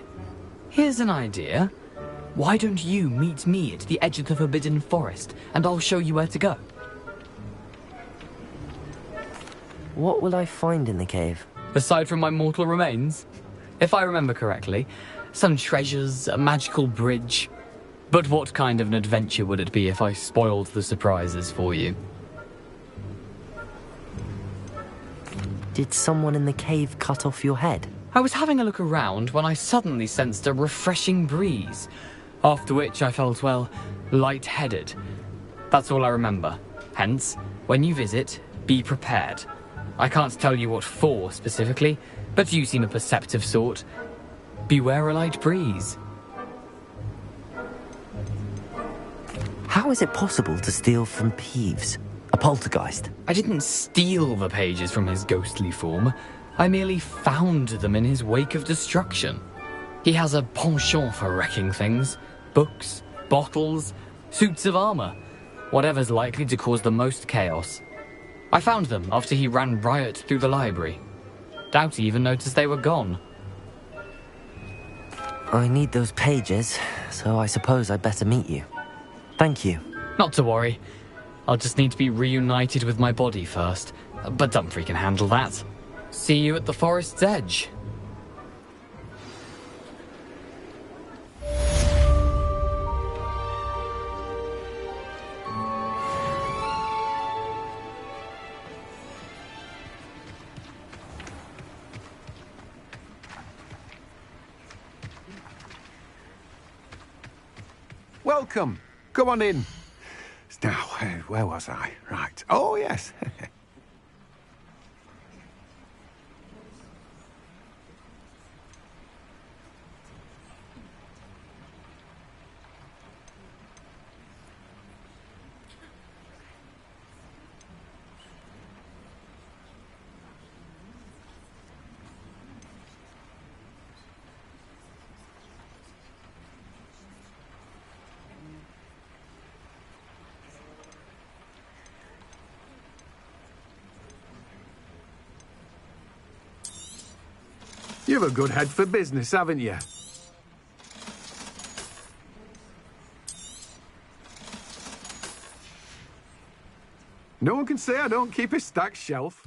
here's an idea. Why don't you meet me at the edge of the Forbidden Forest, and I'll show you where to go? What will I find in the cave? Aside from my mortal remains? If I remember correctly, some treasures, a magical bridge. But what kind of an adventure would it be if I spoiled the surprises for you? Did someone in the cave cut off your head? I was having a look around when I suddenly sensed a refreshing breeze, after which I felt, well, lightheaded. That's all I remember. Hence, when you visit, be prepared. I can't tell you what for specifically, but you seem a perceptive sort. Beware a light breeze. How is it possible to steal from Peeves? A poltergeist? I didn't steal the pages from his ghostly form. I merely found them in his wake of destruction. He has a penchant for wrecking things. Books, bottles, suits of armor. Whatever's likely to cause the most chaos. I found them after he ran riot through the library. Doubt he even noticed they were gone. I need those pages, so I suppose I'd better meet you. Thank you. Not to worry. I'll just need to be reunited with my body first. But Dumfries can handle that. See you at the forest's edge. welcome. Come on in. Now, where was I? Right. Oh, yes. You've a good head for business, haven't you? No one can say I don't keep a stacked shelf.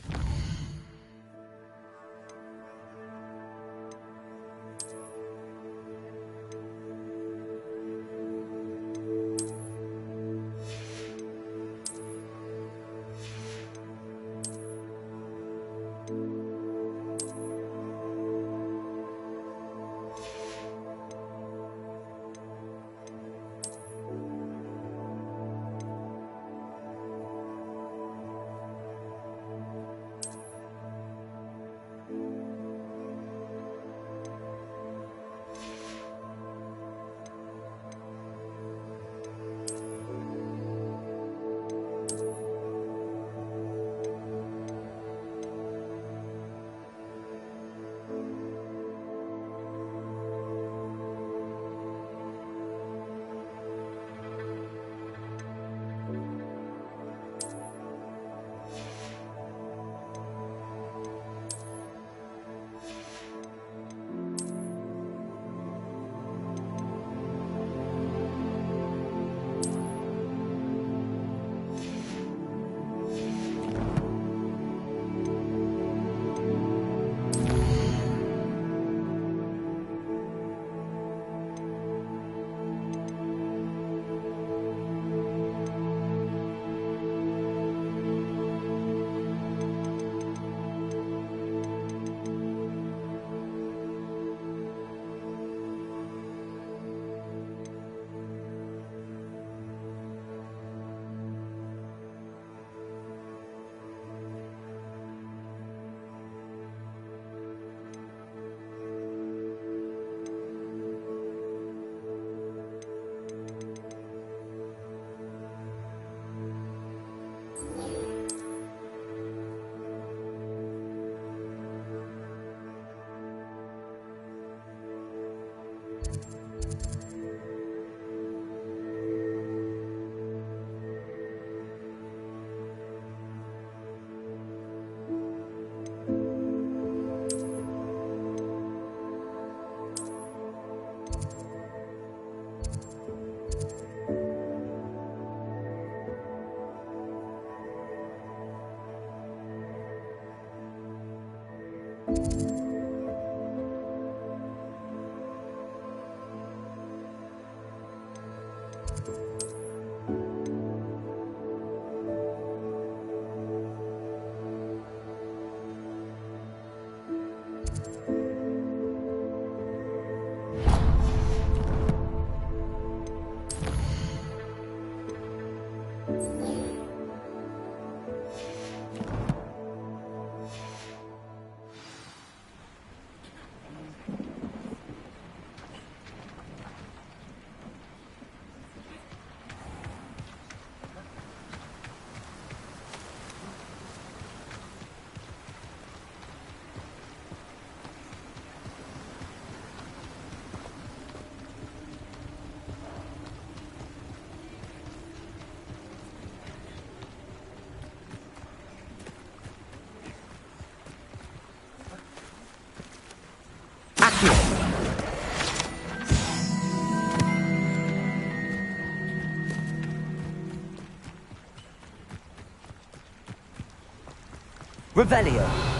Revelio.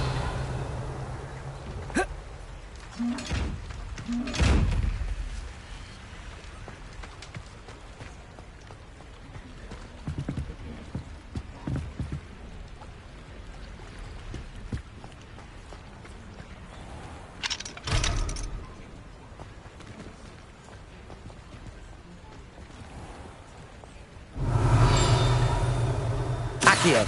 I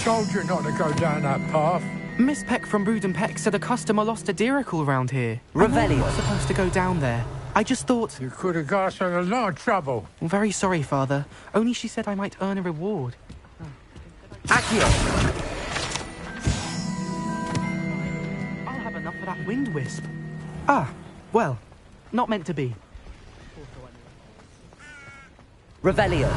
told you not to go down that path. Miss Peck from Brood and Peck said a customer lost a deeracle around here. I'm not supposed to go down there. I just thought... You could have got us in a lot of trouble. I'm very sorry, Father. Only she said I might earn a reward. Accio! I'll have enough of that wind wisp. Ah, well, not meant to be. Revelio.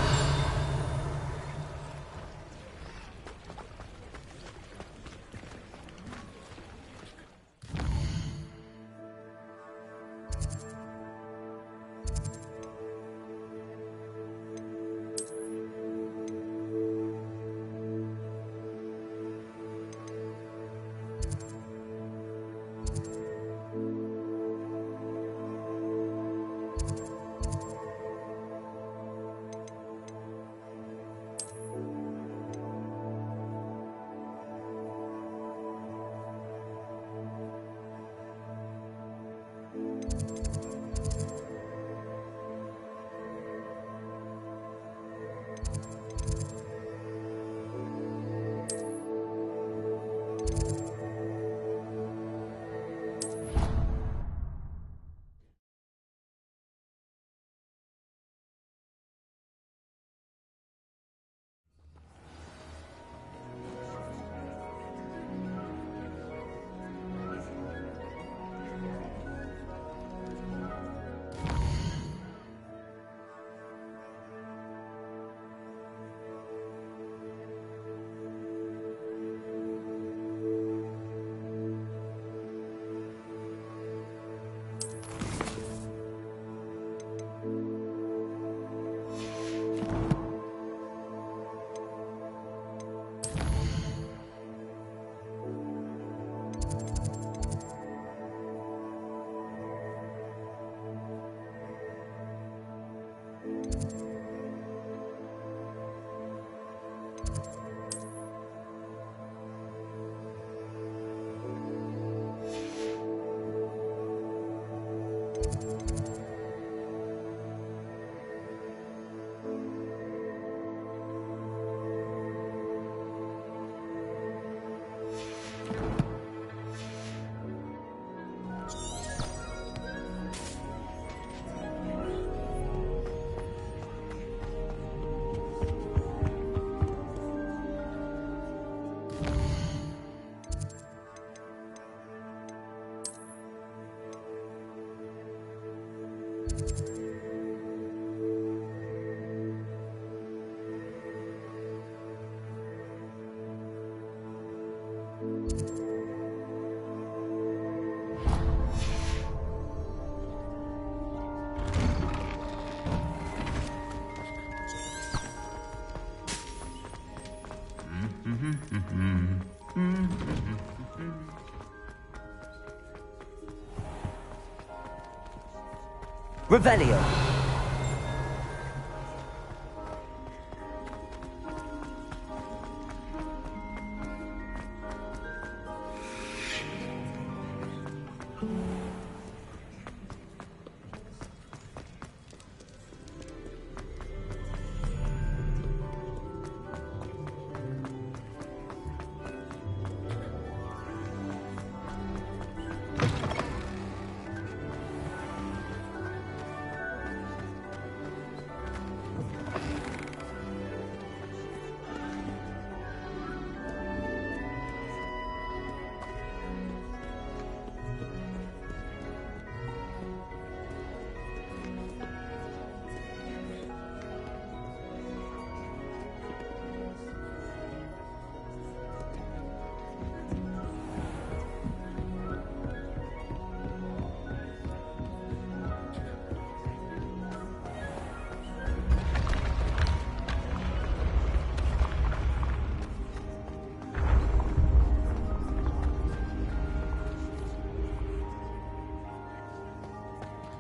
Revelio.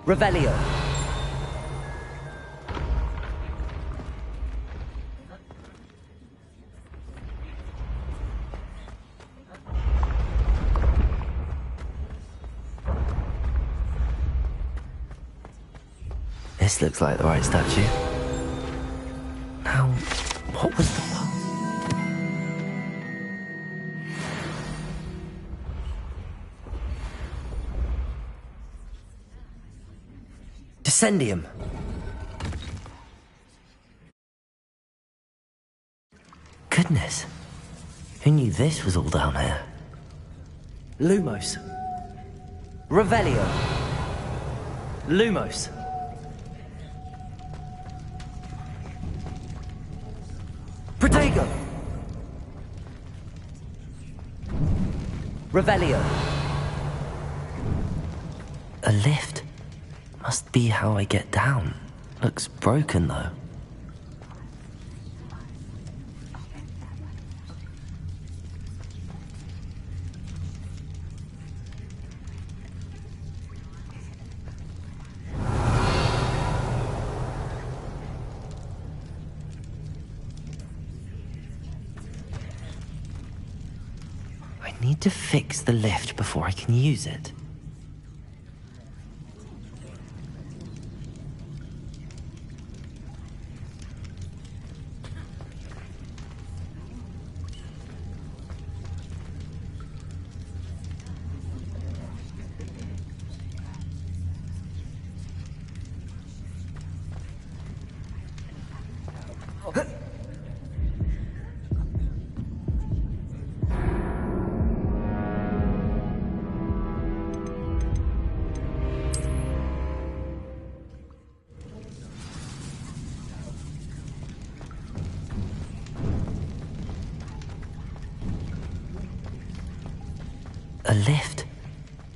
Revelio. This looks like the right statue. What was the... Descendium. Goodness. Who knew this was all down here? Lumos. Revelio. Lumos. Protego. Revelio. A lift. Must be how I get down. Looks broken, though. I need to fix the lift before I can use it. A lift.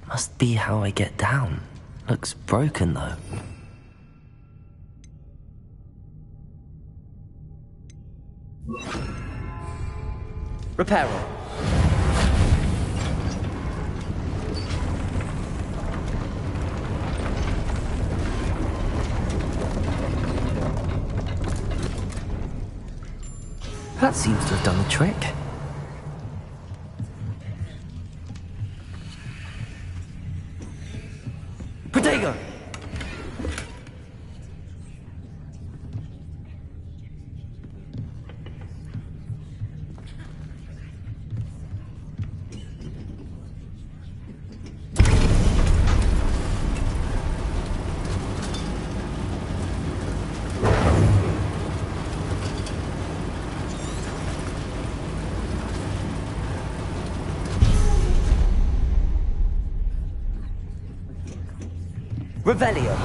Must be how I get down. Looks broken, though. Reparo. That seems to have done the trick. Protego. Revelio.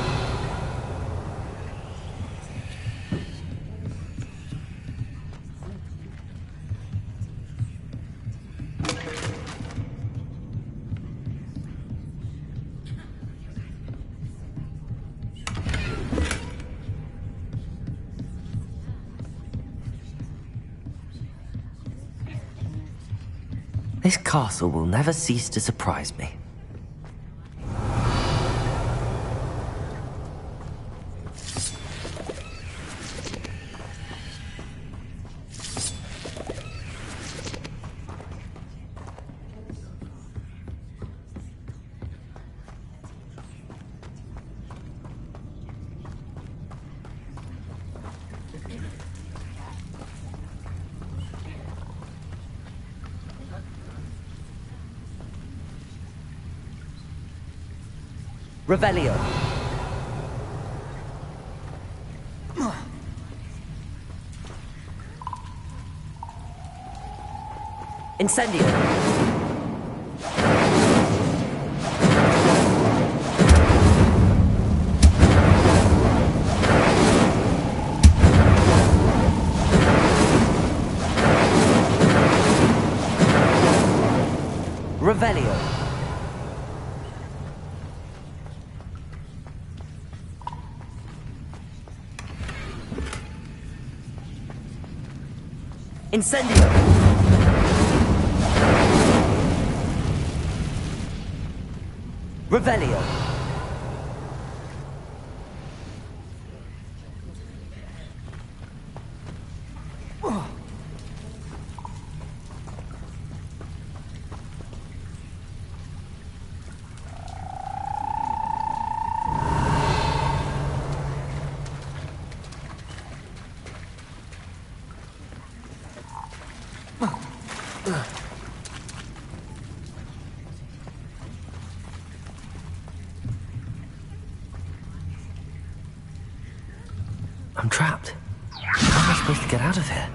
This castle will never cease to surprise me. Revelio. Incendio. Revelio. Incendio. Revelio. I'm trapped. How am I supposed to get out of here?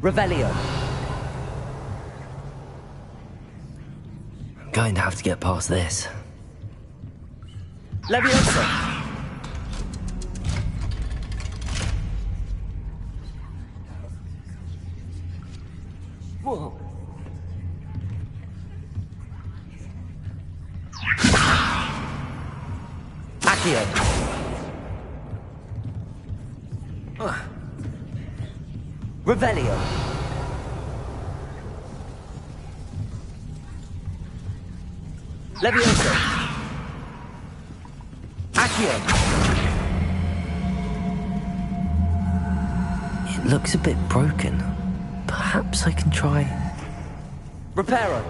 Revelio. Going to have to get past this. Leviosa. Whoa. Accio. Revelio. Leviosa. Accio. It looks a bit broken. Perhaps I can try... Reparo.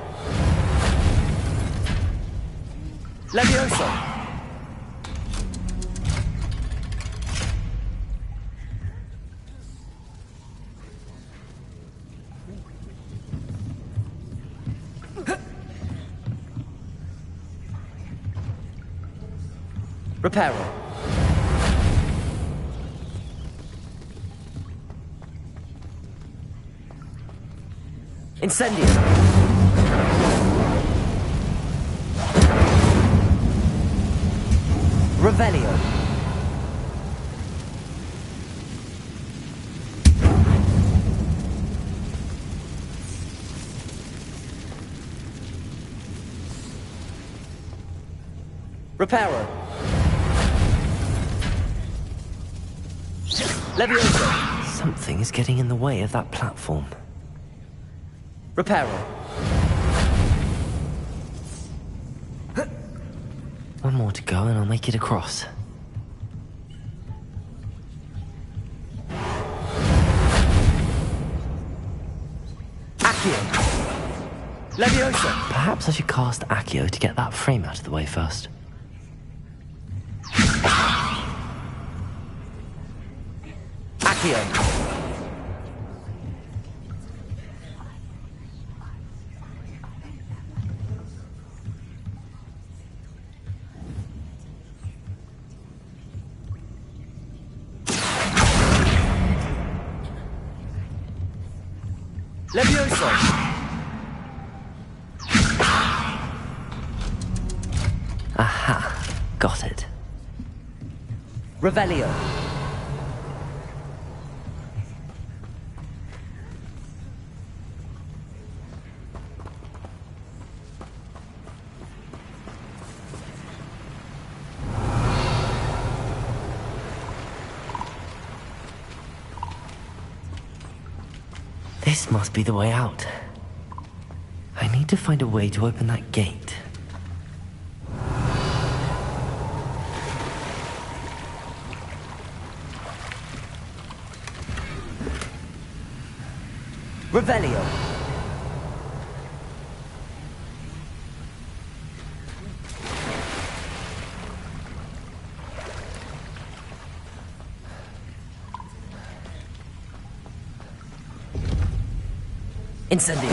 Leviosa. Reparo. Incendio. Revelio. Reparo. Leviosa. Something is getting in the way of that platform. Reparo. One more to go and I'll make it across. Accio. Leviosa. Perhaps I should cast Accio to get that frame out of the way first. Accio. Leviosa. Aha, got it. Revelio. This must be the way out. I need to find a way to open that gate. Revelio. Incendio.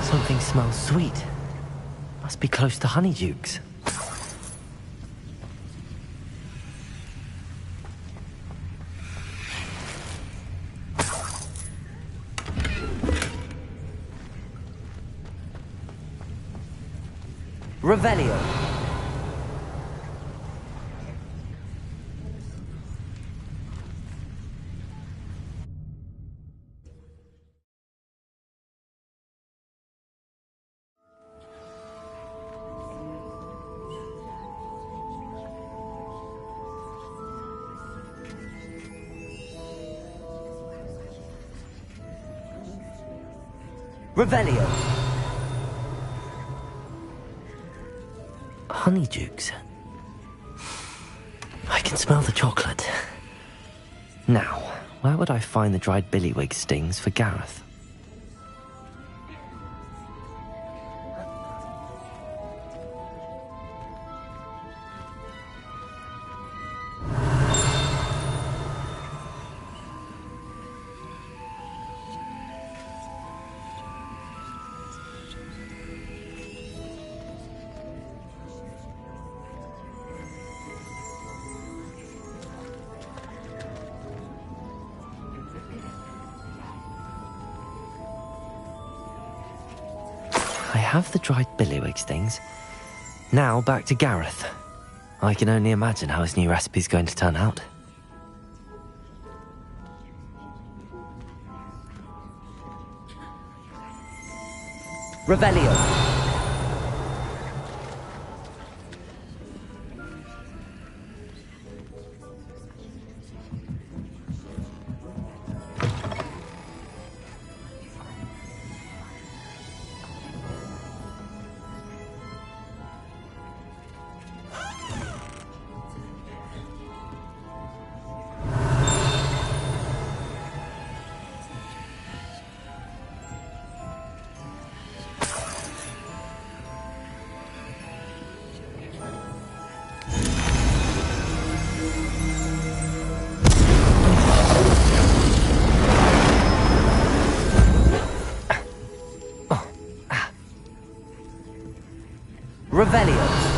Something smells sweet. Must be close to honeydukes. Revelio. Revelio. Honeydukes. I can smell the chocolate. Now, where would I find the dried billywig stings for Gareth? I have the dried billywigs things. Now back to Gareth. I can only imagine how his new recipe's going to turn out. Revelio. Revelio.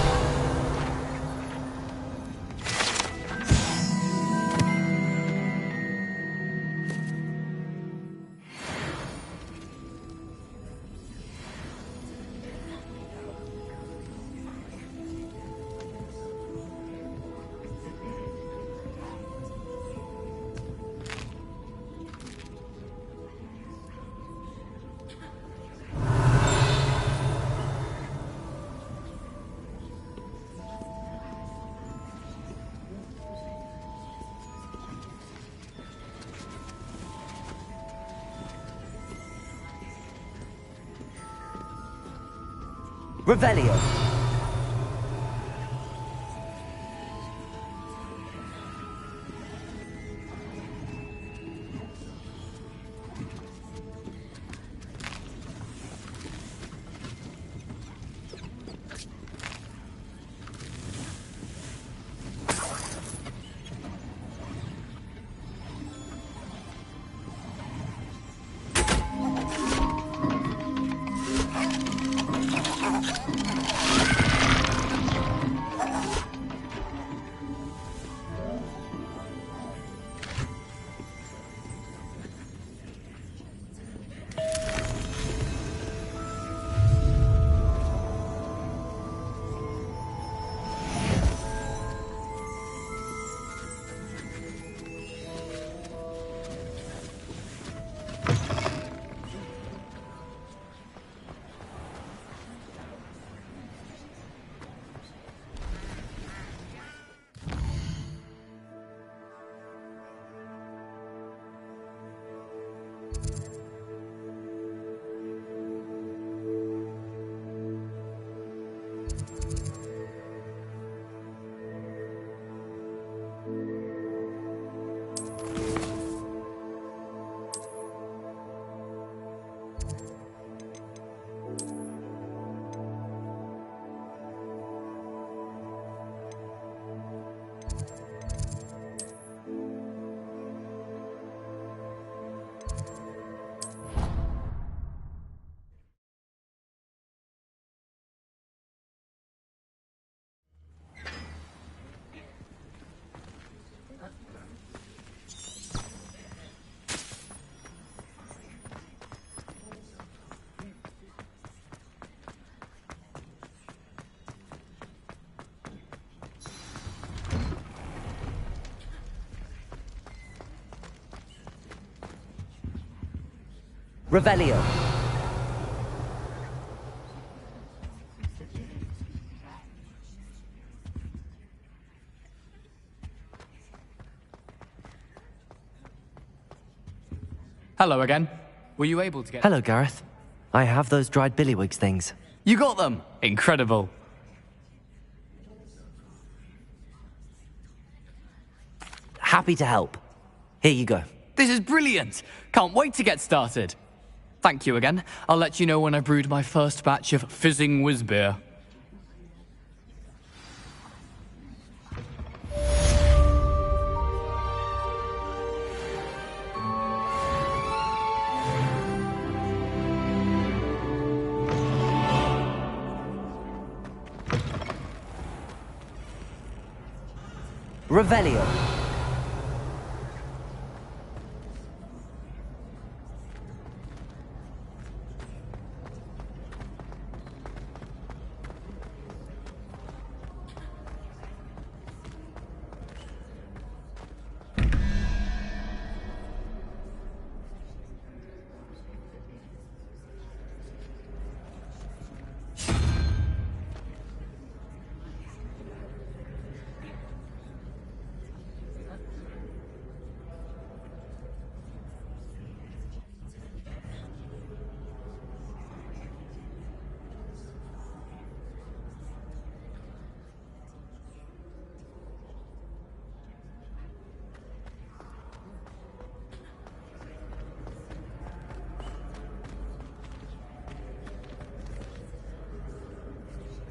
Revelio. Revelio. Hello again. Were you able to get... Hello, Gareth. I have those dried billywigs things. You got them! Incredible. Happy to help. Here you go. This is brilliant! Can't wait to get started. Thank you again. I'll let you know when I brewed my first batch of fizzing whiz beer. Revelio.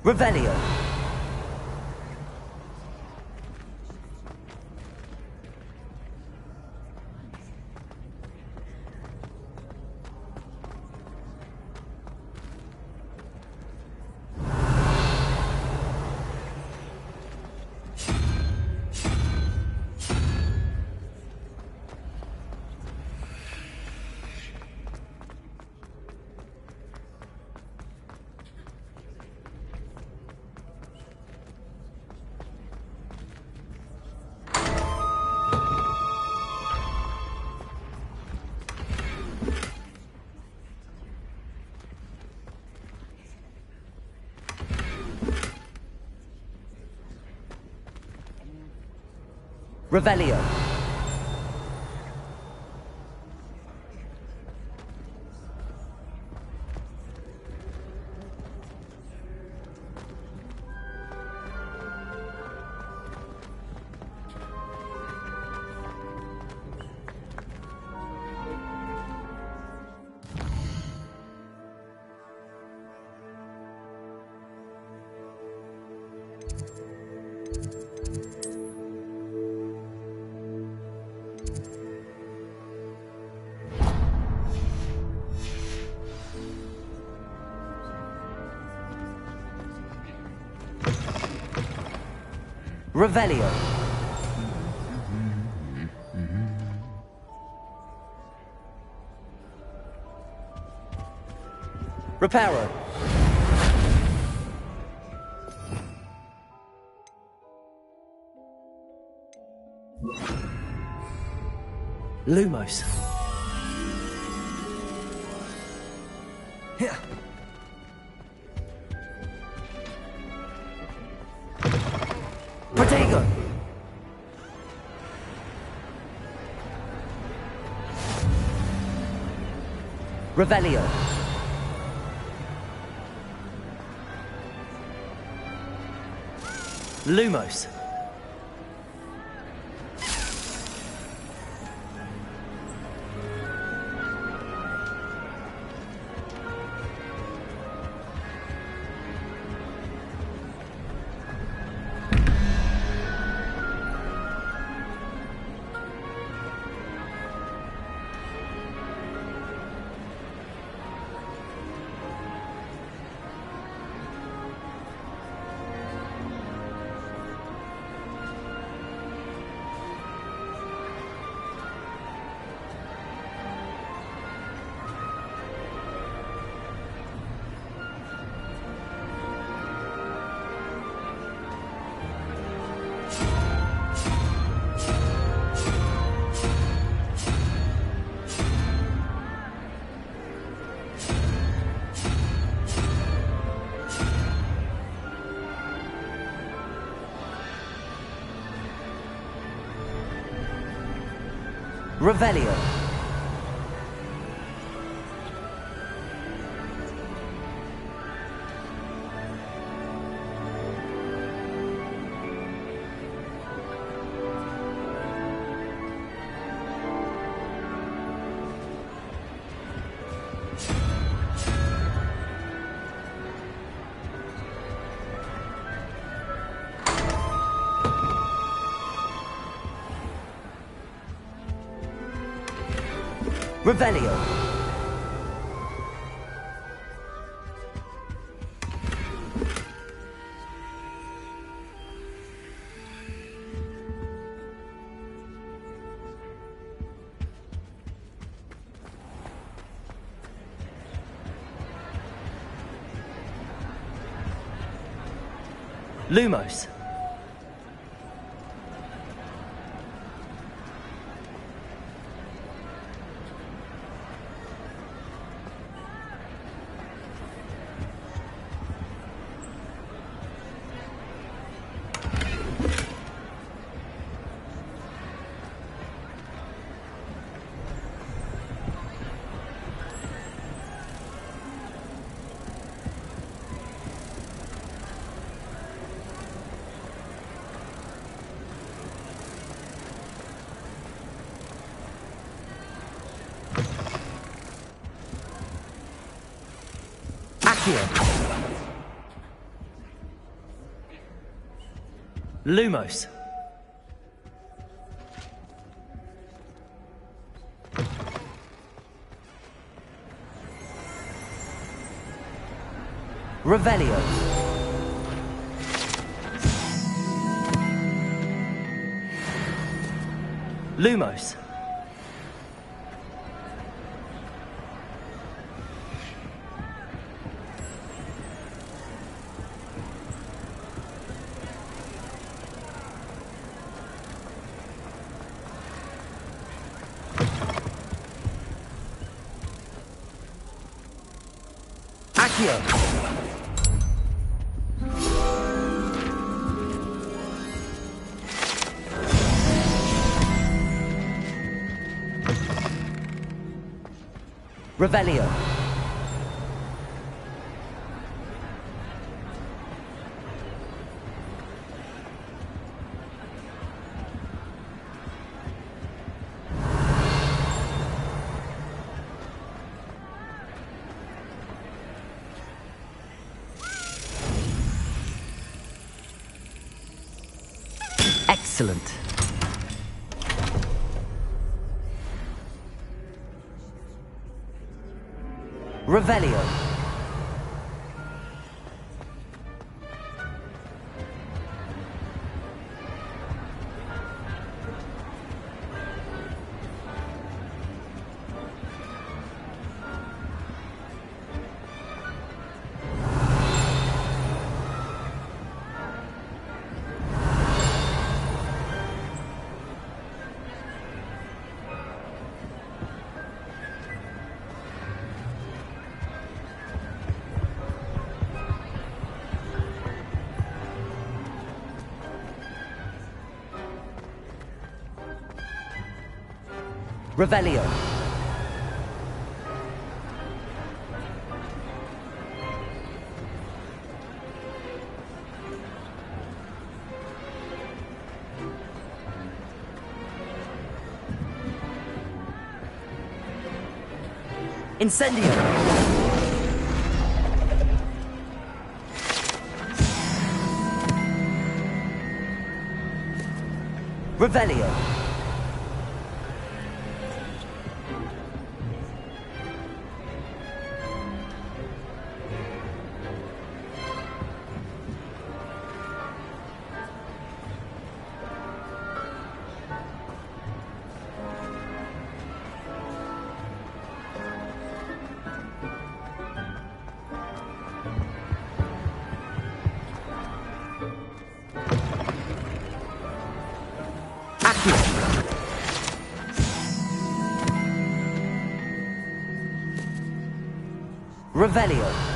Revelio. Revelio. Revelio. Reparo. Lumos. Here. Protego. Revelio. Lumos. Revelio. Revelio. Lumos. Accio. Lumos. Revelio. Lumos. Accio. Revelio. Excellent. Revelio. Revelio. Incendio. Revelio. Revelio.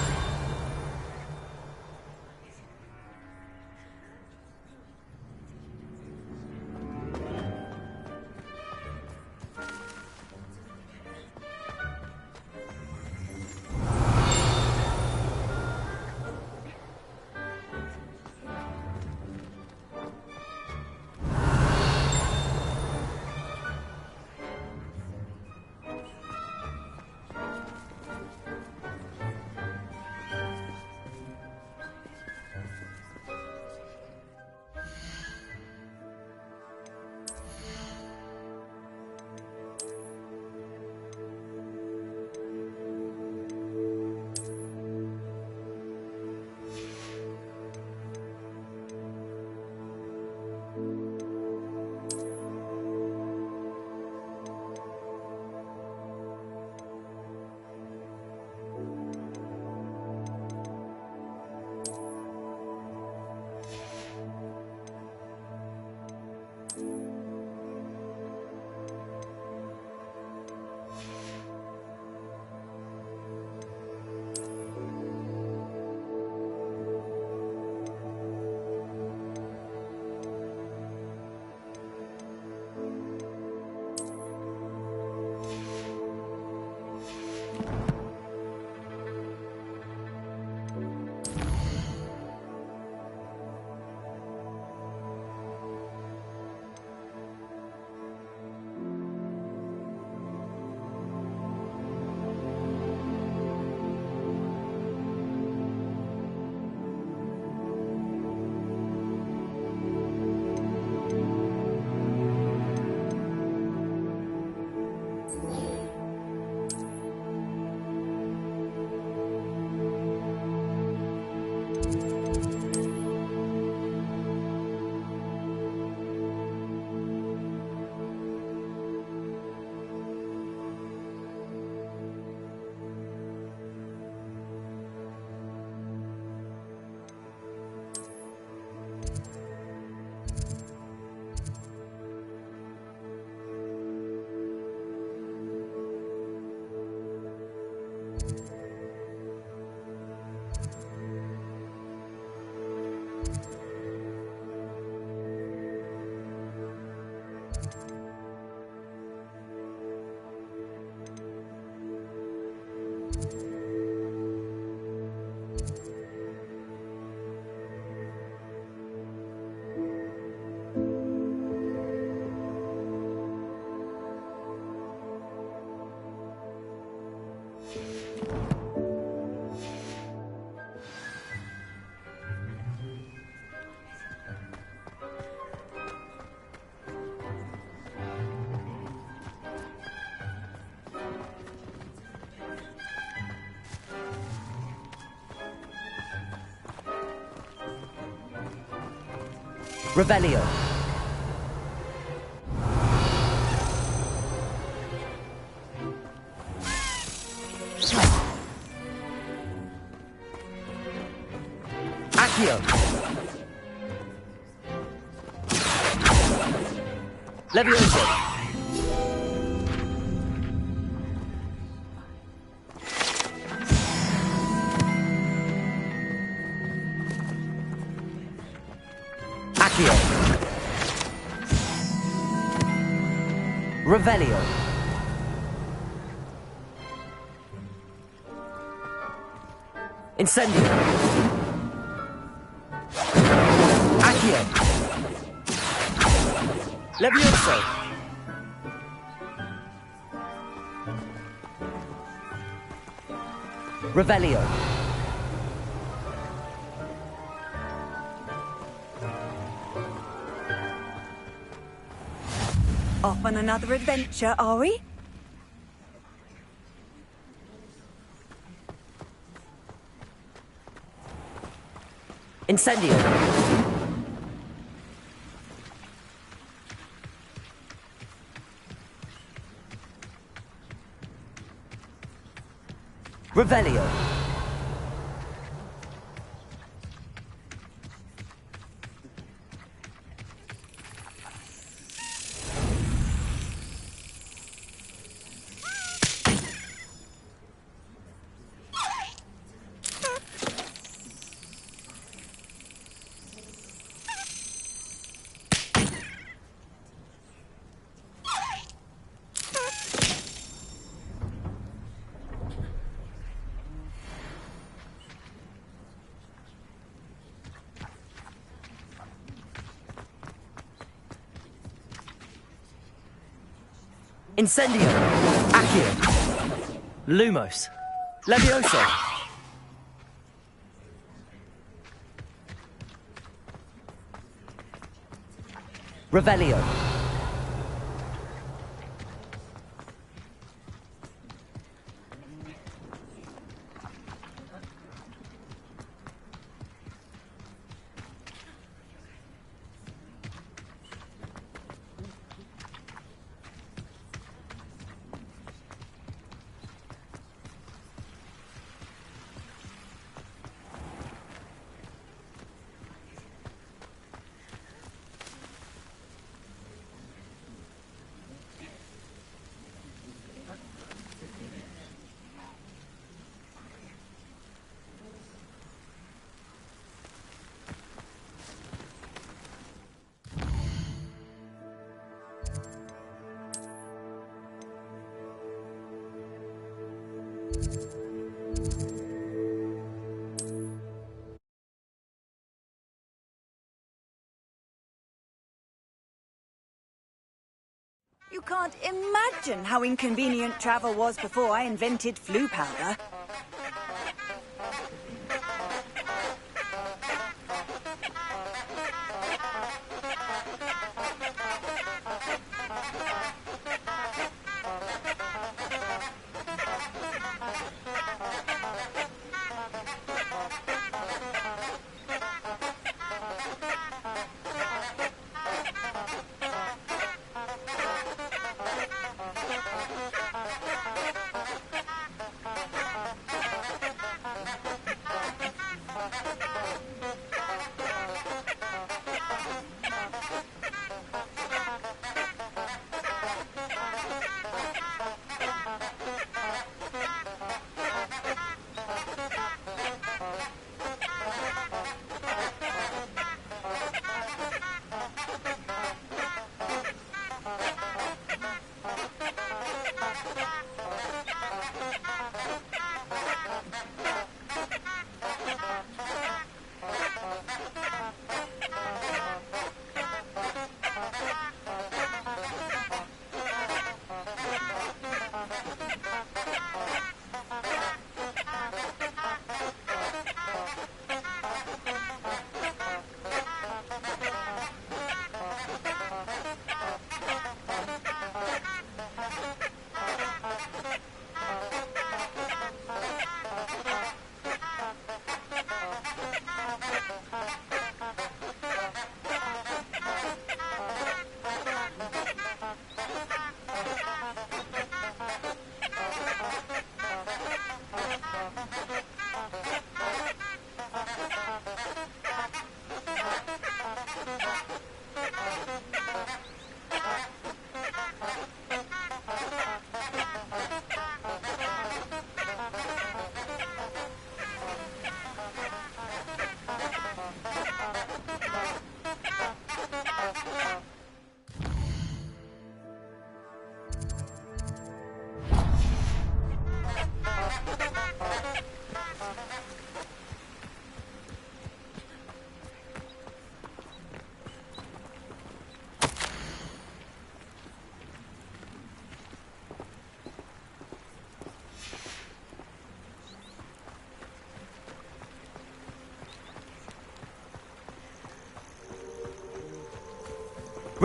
Revelio. Accio. Levioso. Accio. Revelio. Incendio. Accio. Levioso. Revelio. Off on another adventure, are we? Incendio. Revelio. Incendio. Accio. Lumos. Levioso. Revelio. You can't imagine how inconvenient travel was before I invented flu powder.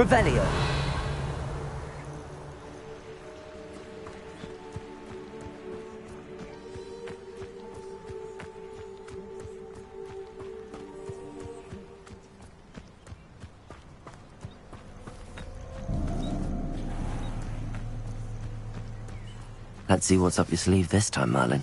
Revelio. Let's see what's up your sleeve this time, Merlin.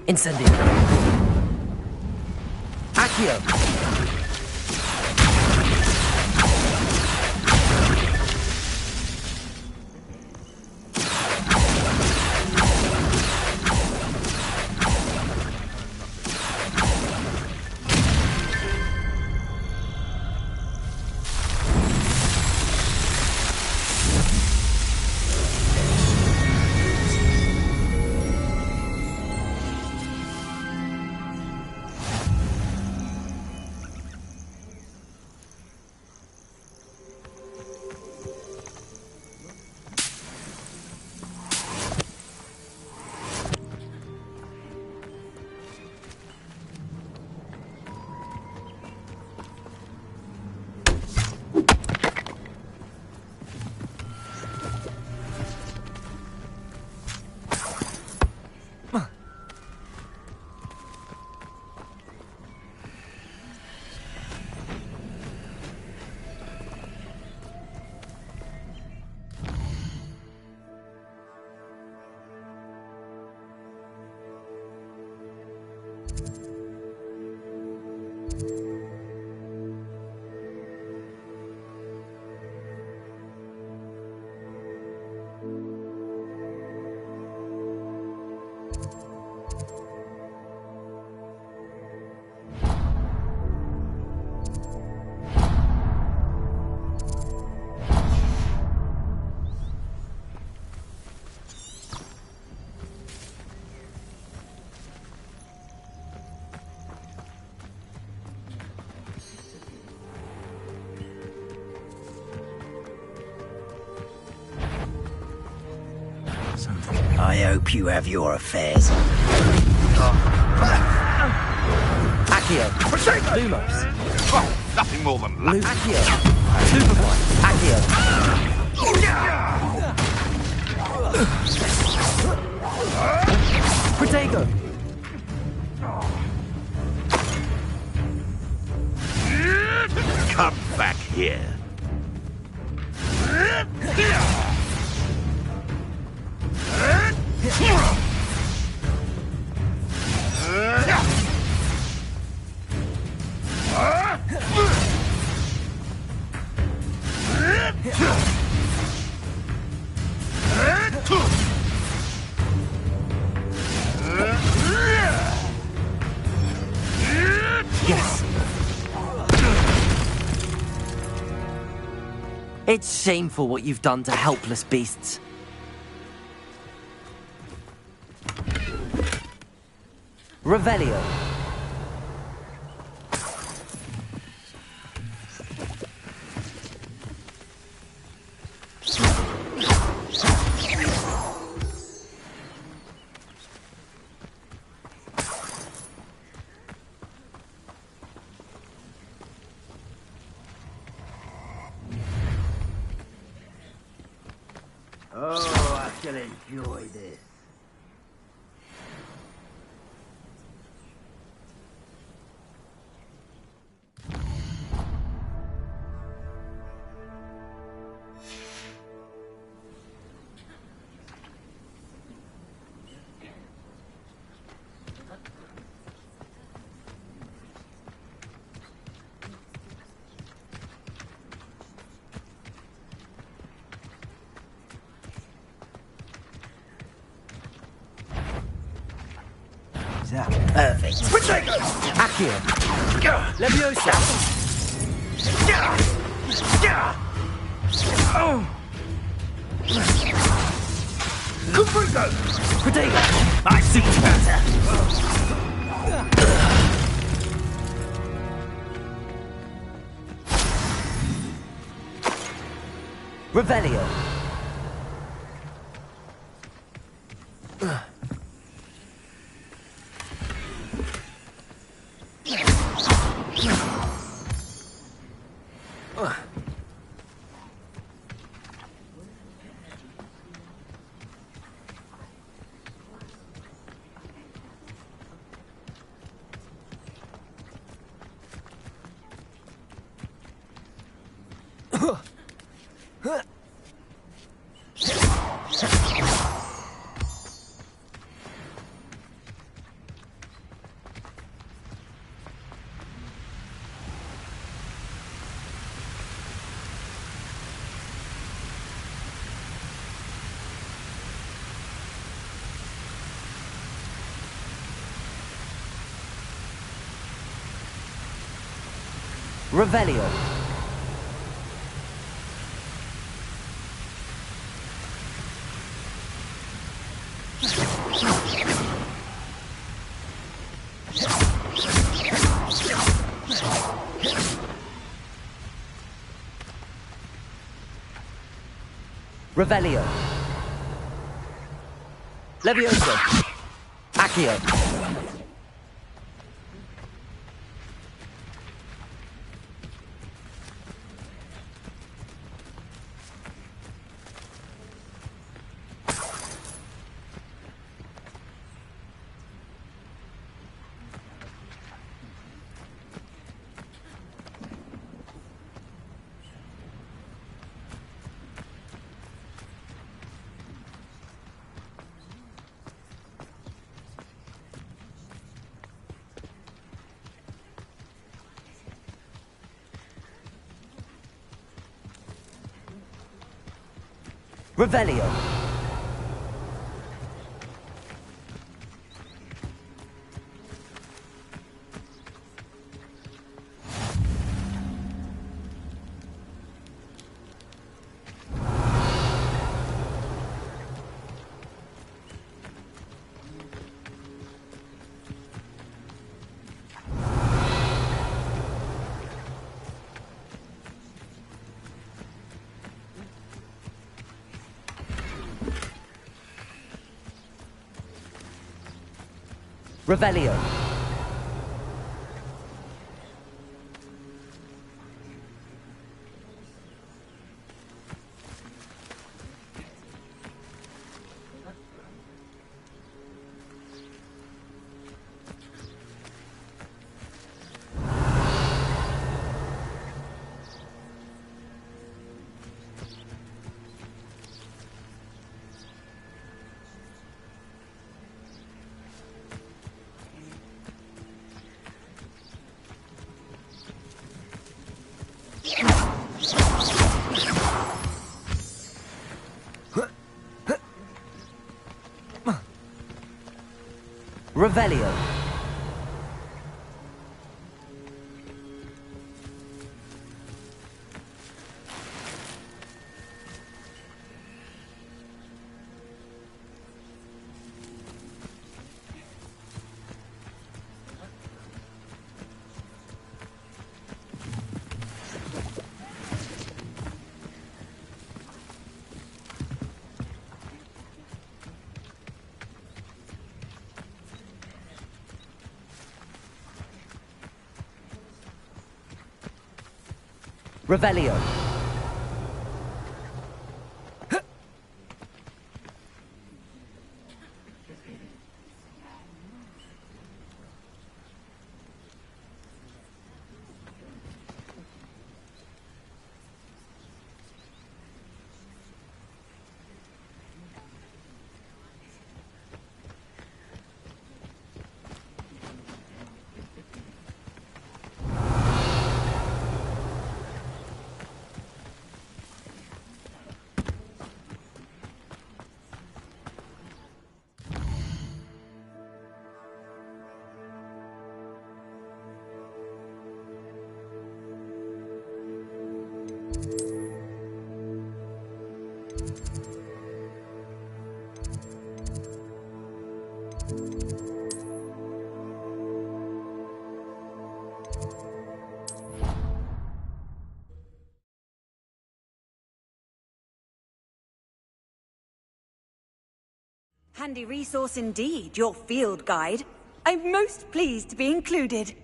Incendio. Accio. I hope you have your affairs. Accio. Lumos. Oh, nothing more than that. Accio. Superboy. Accio. Protego. Come back here. Yes. It's shameful what you've done to helpless beasts. Revelio. Oh, I shall enjoy this. Perfect. Accio. Leviosa. Good for go. Protego. I see better. Revelio. Revelio. Revelio. Levioso. Accio. Revelio. Revelio. Revelio. Revelio. Handy resource indeed, your field guide. I'm most pleased to be included.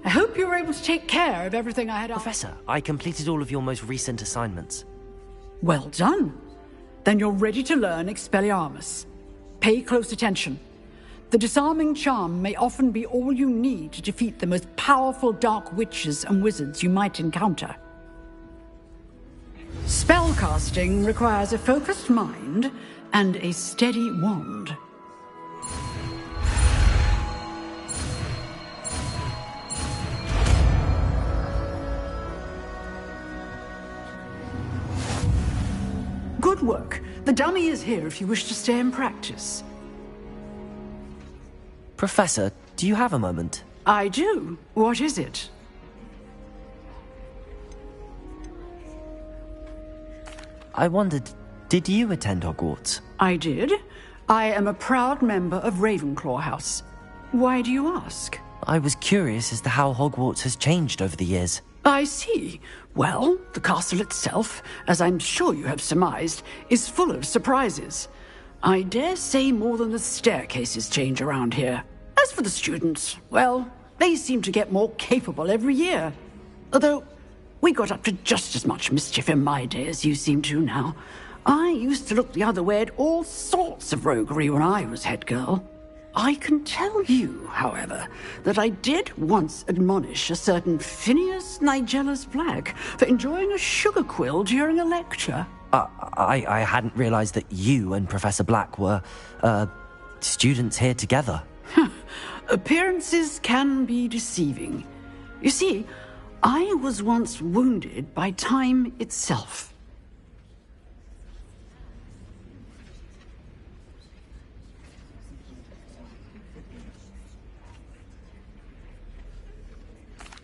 I hope you were able to take care of everything I had asked. Professor, I completed all of your most recent assignments. Well done. Then you're ready to learn Expelliarmus. Pay close attention. The disarming charm may often be all you need to defeat the most powerful dark witches and wizards you might encounter. Spellcasting requires a focused mind and a steady wand. Good work. The dummy is here if you wish to stay and practice. Professor, do you have a moment? I do. What is it? I wondered, did you attend Hogwarts? I did. I am a proud member of Ravenclaw House. Why do you ask? I was curious as to how Hogwarts has changed over the years. I see. Well, the castle itself, as I'm sure you have surmised, is full of surprises. I dare say more than the staircases change around here. As for the students, well, they seem to get more capable every year. Although, we got up to just as much mischief in my day as you seem to now. I used to look the other way at all sorts of roguery when I was head girl. I can tell you, however, that I did once admonish a certain Phineas Nigellus Black for enjoying a sugar quill during a lecture. I hadn't realized that you and Professor Black were, students here together. Appearances can be deceiving. You see, I was once wounded by time itself.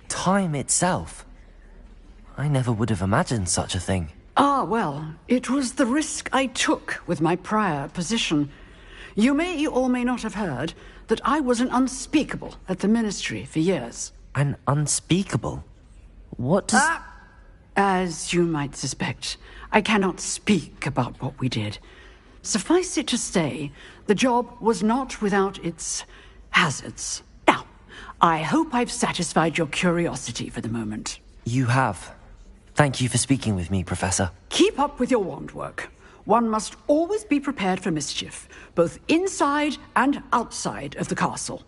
Time itself? I never would have imagined such a thing. Ah, well, it was the risk I took with my prior position. You may or may not have heard that I was an unspeakable at the Ministry for years. An unspeakable? What does... As you might suspect, I cannot speak about what we did. Suffice it to say, the job was not without its hazards. Now, I hope I've satisfied your curiosity for the moment. You have. Thank you for speaking with me, Professor. Keep up with your wand work. One must always be prepared for mischief, both inside and outside of the castle.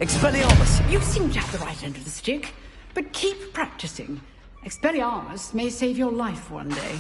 Expelliarmus! You seem to have the right end of the stick, but keep practicing. Expelliarmus may save your life one day.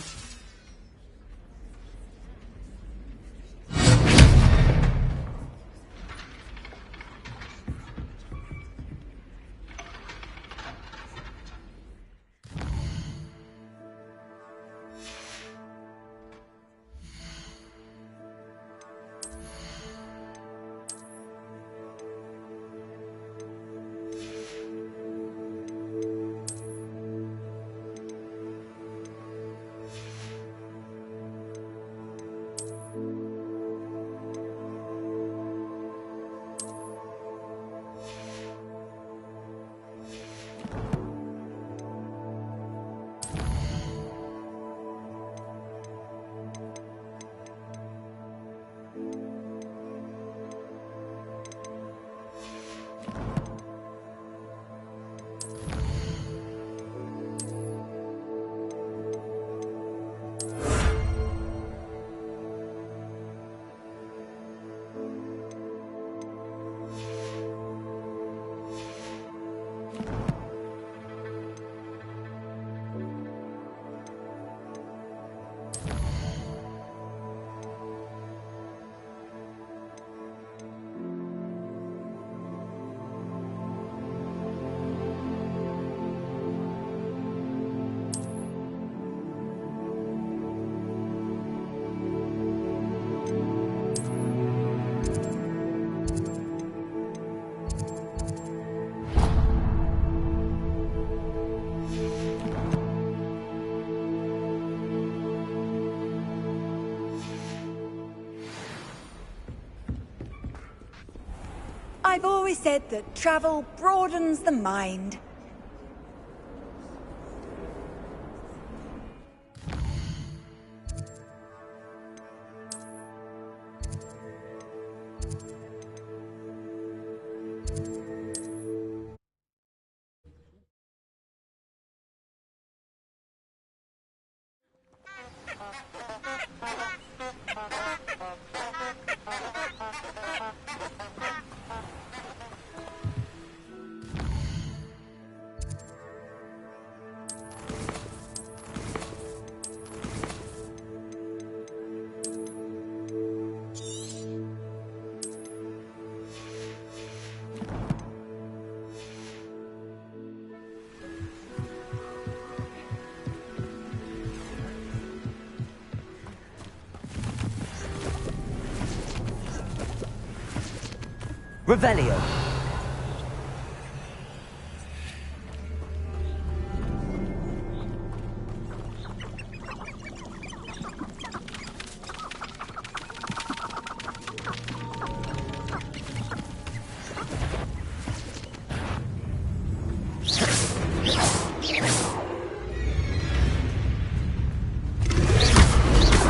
I've always said that travel broadens the mind. Revelio.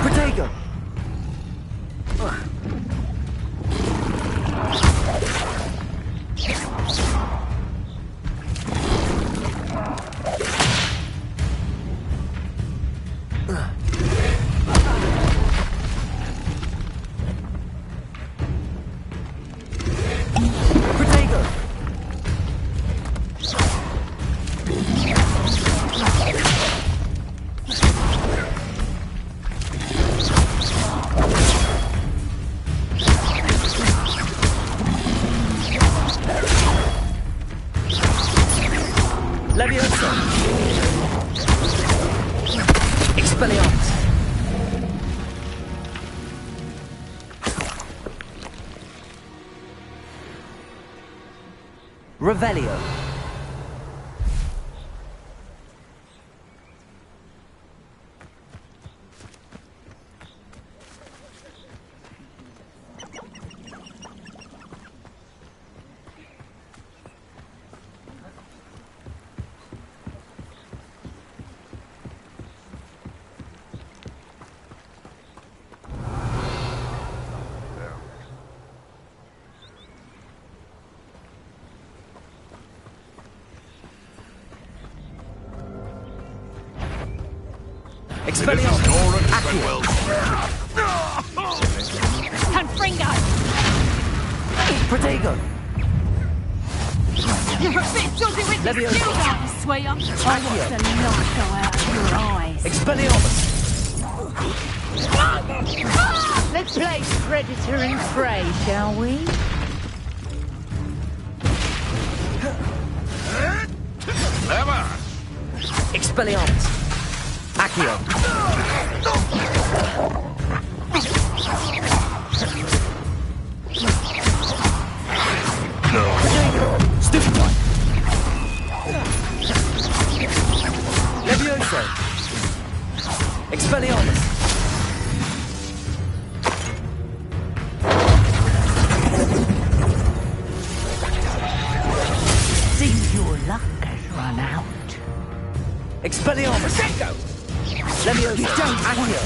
Protego. Leviosa. Expelliarmus. Revelio. Expelliarmus. Accio. Confringo! Protego. You're a bit dodgy with your Leviosa. skills, aren't you, sweetheart? I watched the light go out of your eyes. Expelliarmus. Let's play Predator and Prey, shall we? Never! Expelliarmus. Accio. Stupefy. Levioso. Expelliarmus. Seems your luck has run out. Expelliarmus. Go. Levioso. Accio.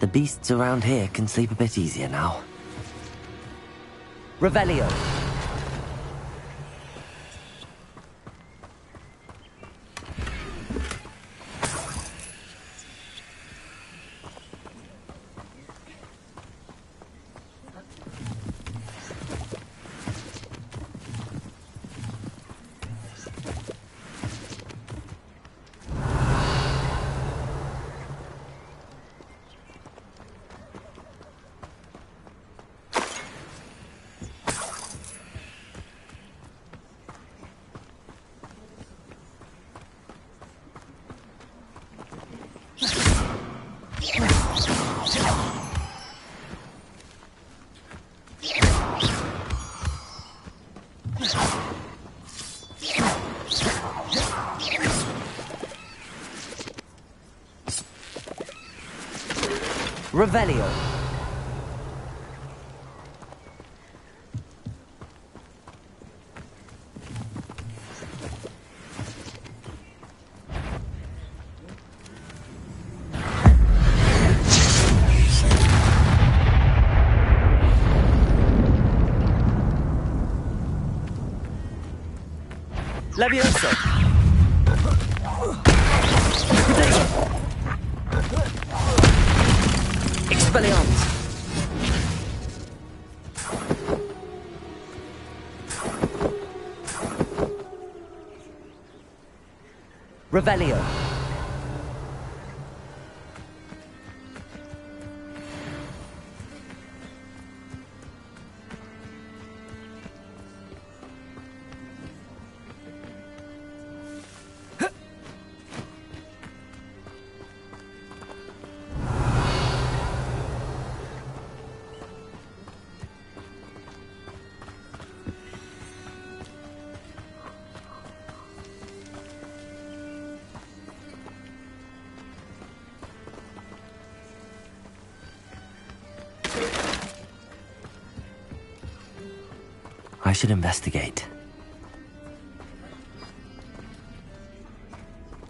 The beasts around here can sleep a bit easier now. Revelio. Revelio. Levioso. Expelliarmus. Revelio. I should investigate.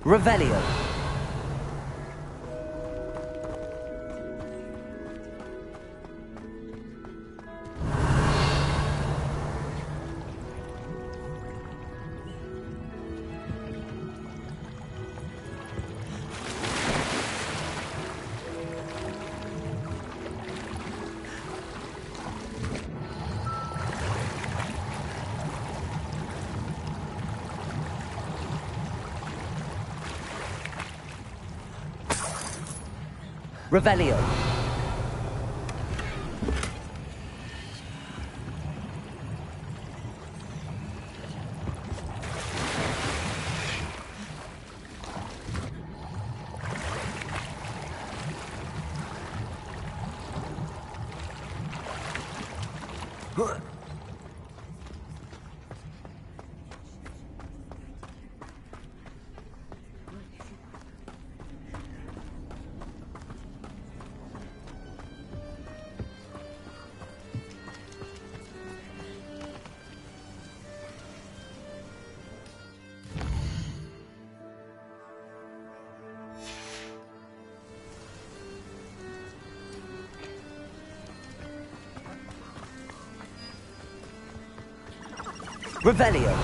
Revelio. Revelio. Revelio.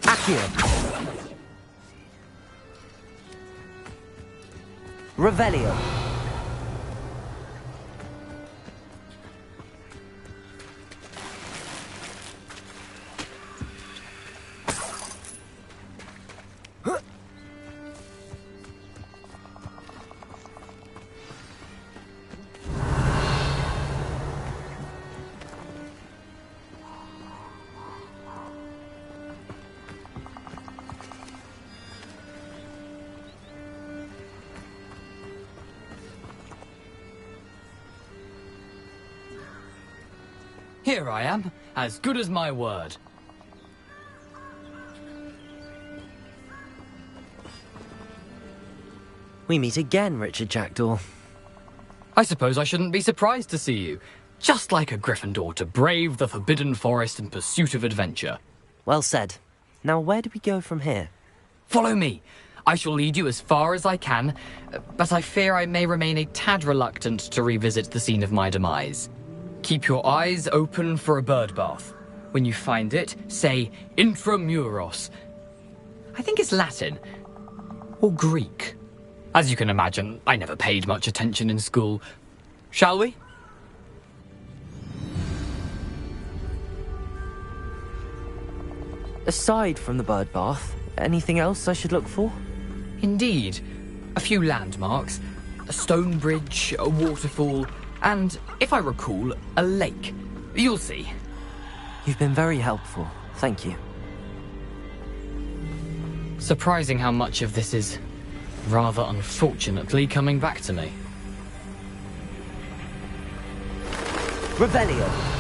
Accio. Revelio. Here I am, as good as my word. We meet again, Richard Jackdaw. I suppose I shouldn't be surprised to see you. Just like a Gryffindor to brave the Forbidden Forest in pursuit of adventure. Well said. Now where do we go from here? Follow me. I shall lead you as far as I can, but I fear I may remain a tad reluctant to revisit the scene of my demise. Keep your eyes open for a bird bath. When you find it, say intramuros. I think it's Latin. Or Greek. As you can imagine, I never paid much attention in school. Shall we? Aside from the bird bath, anything else I should look for? Indeed. A few landmarks. A stone bridge, a waterfall, and, if I recall, a lake. You'll see. You've been very helpful. Thank you. Surprising how much of this is rather unfortunately coming back to me. Revelio.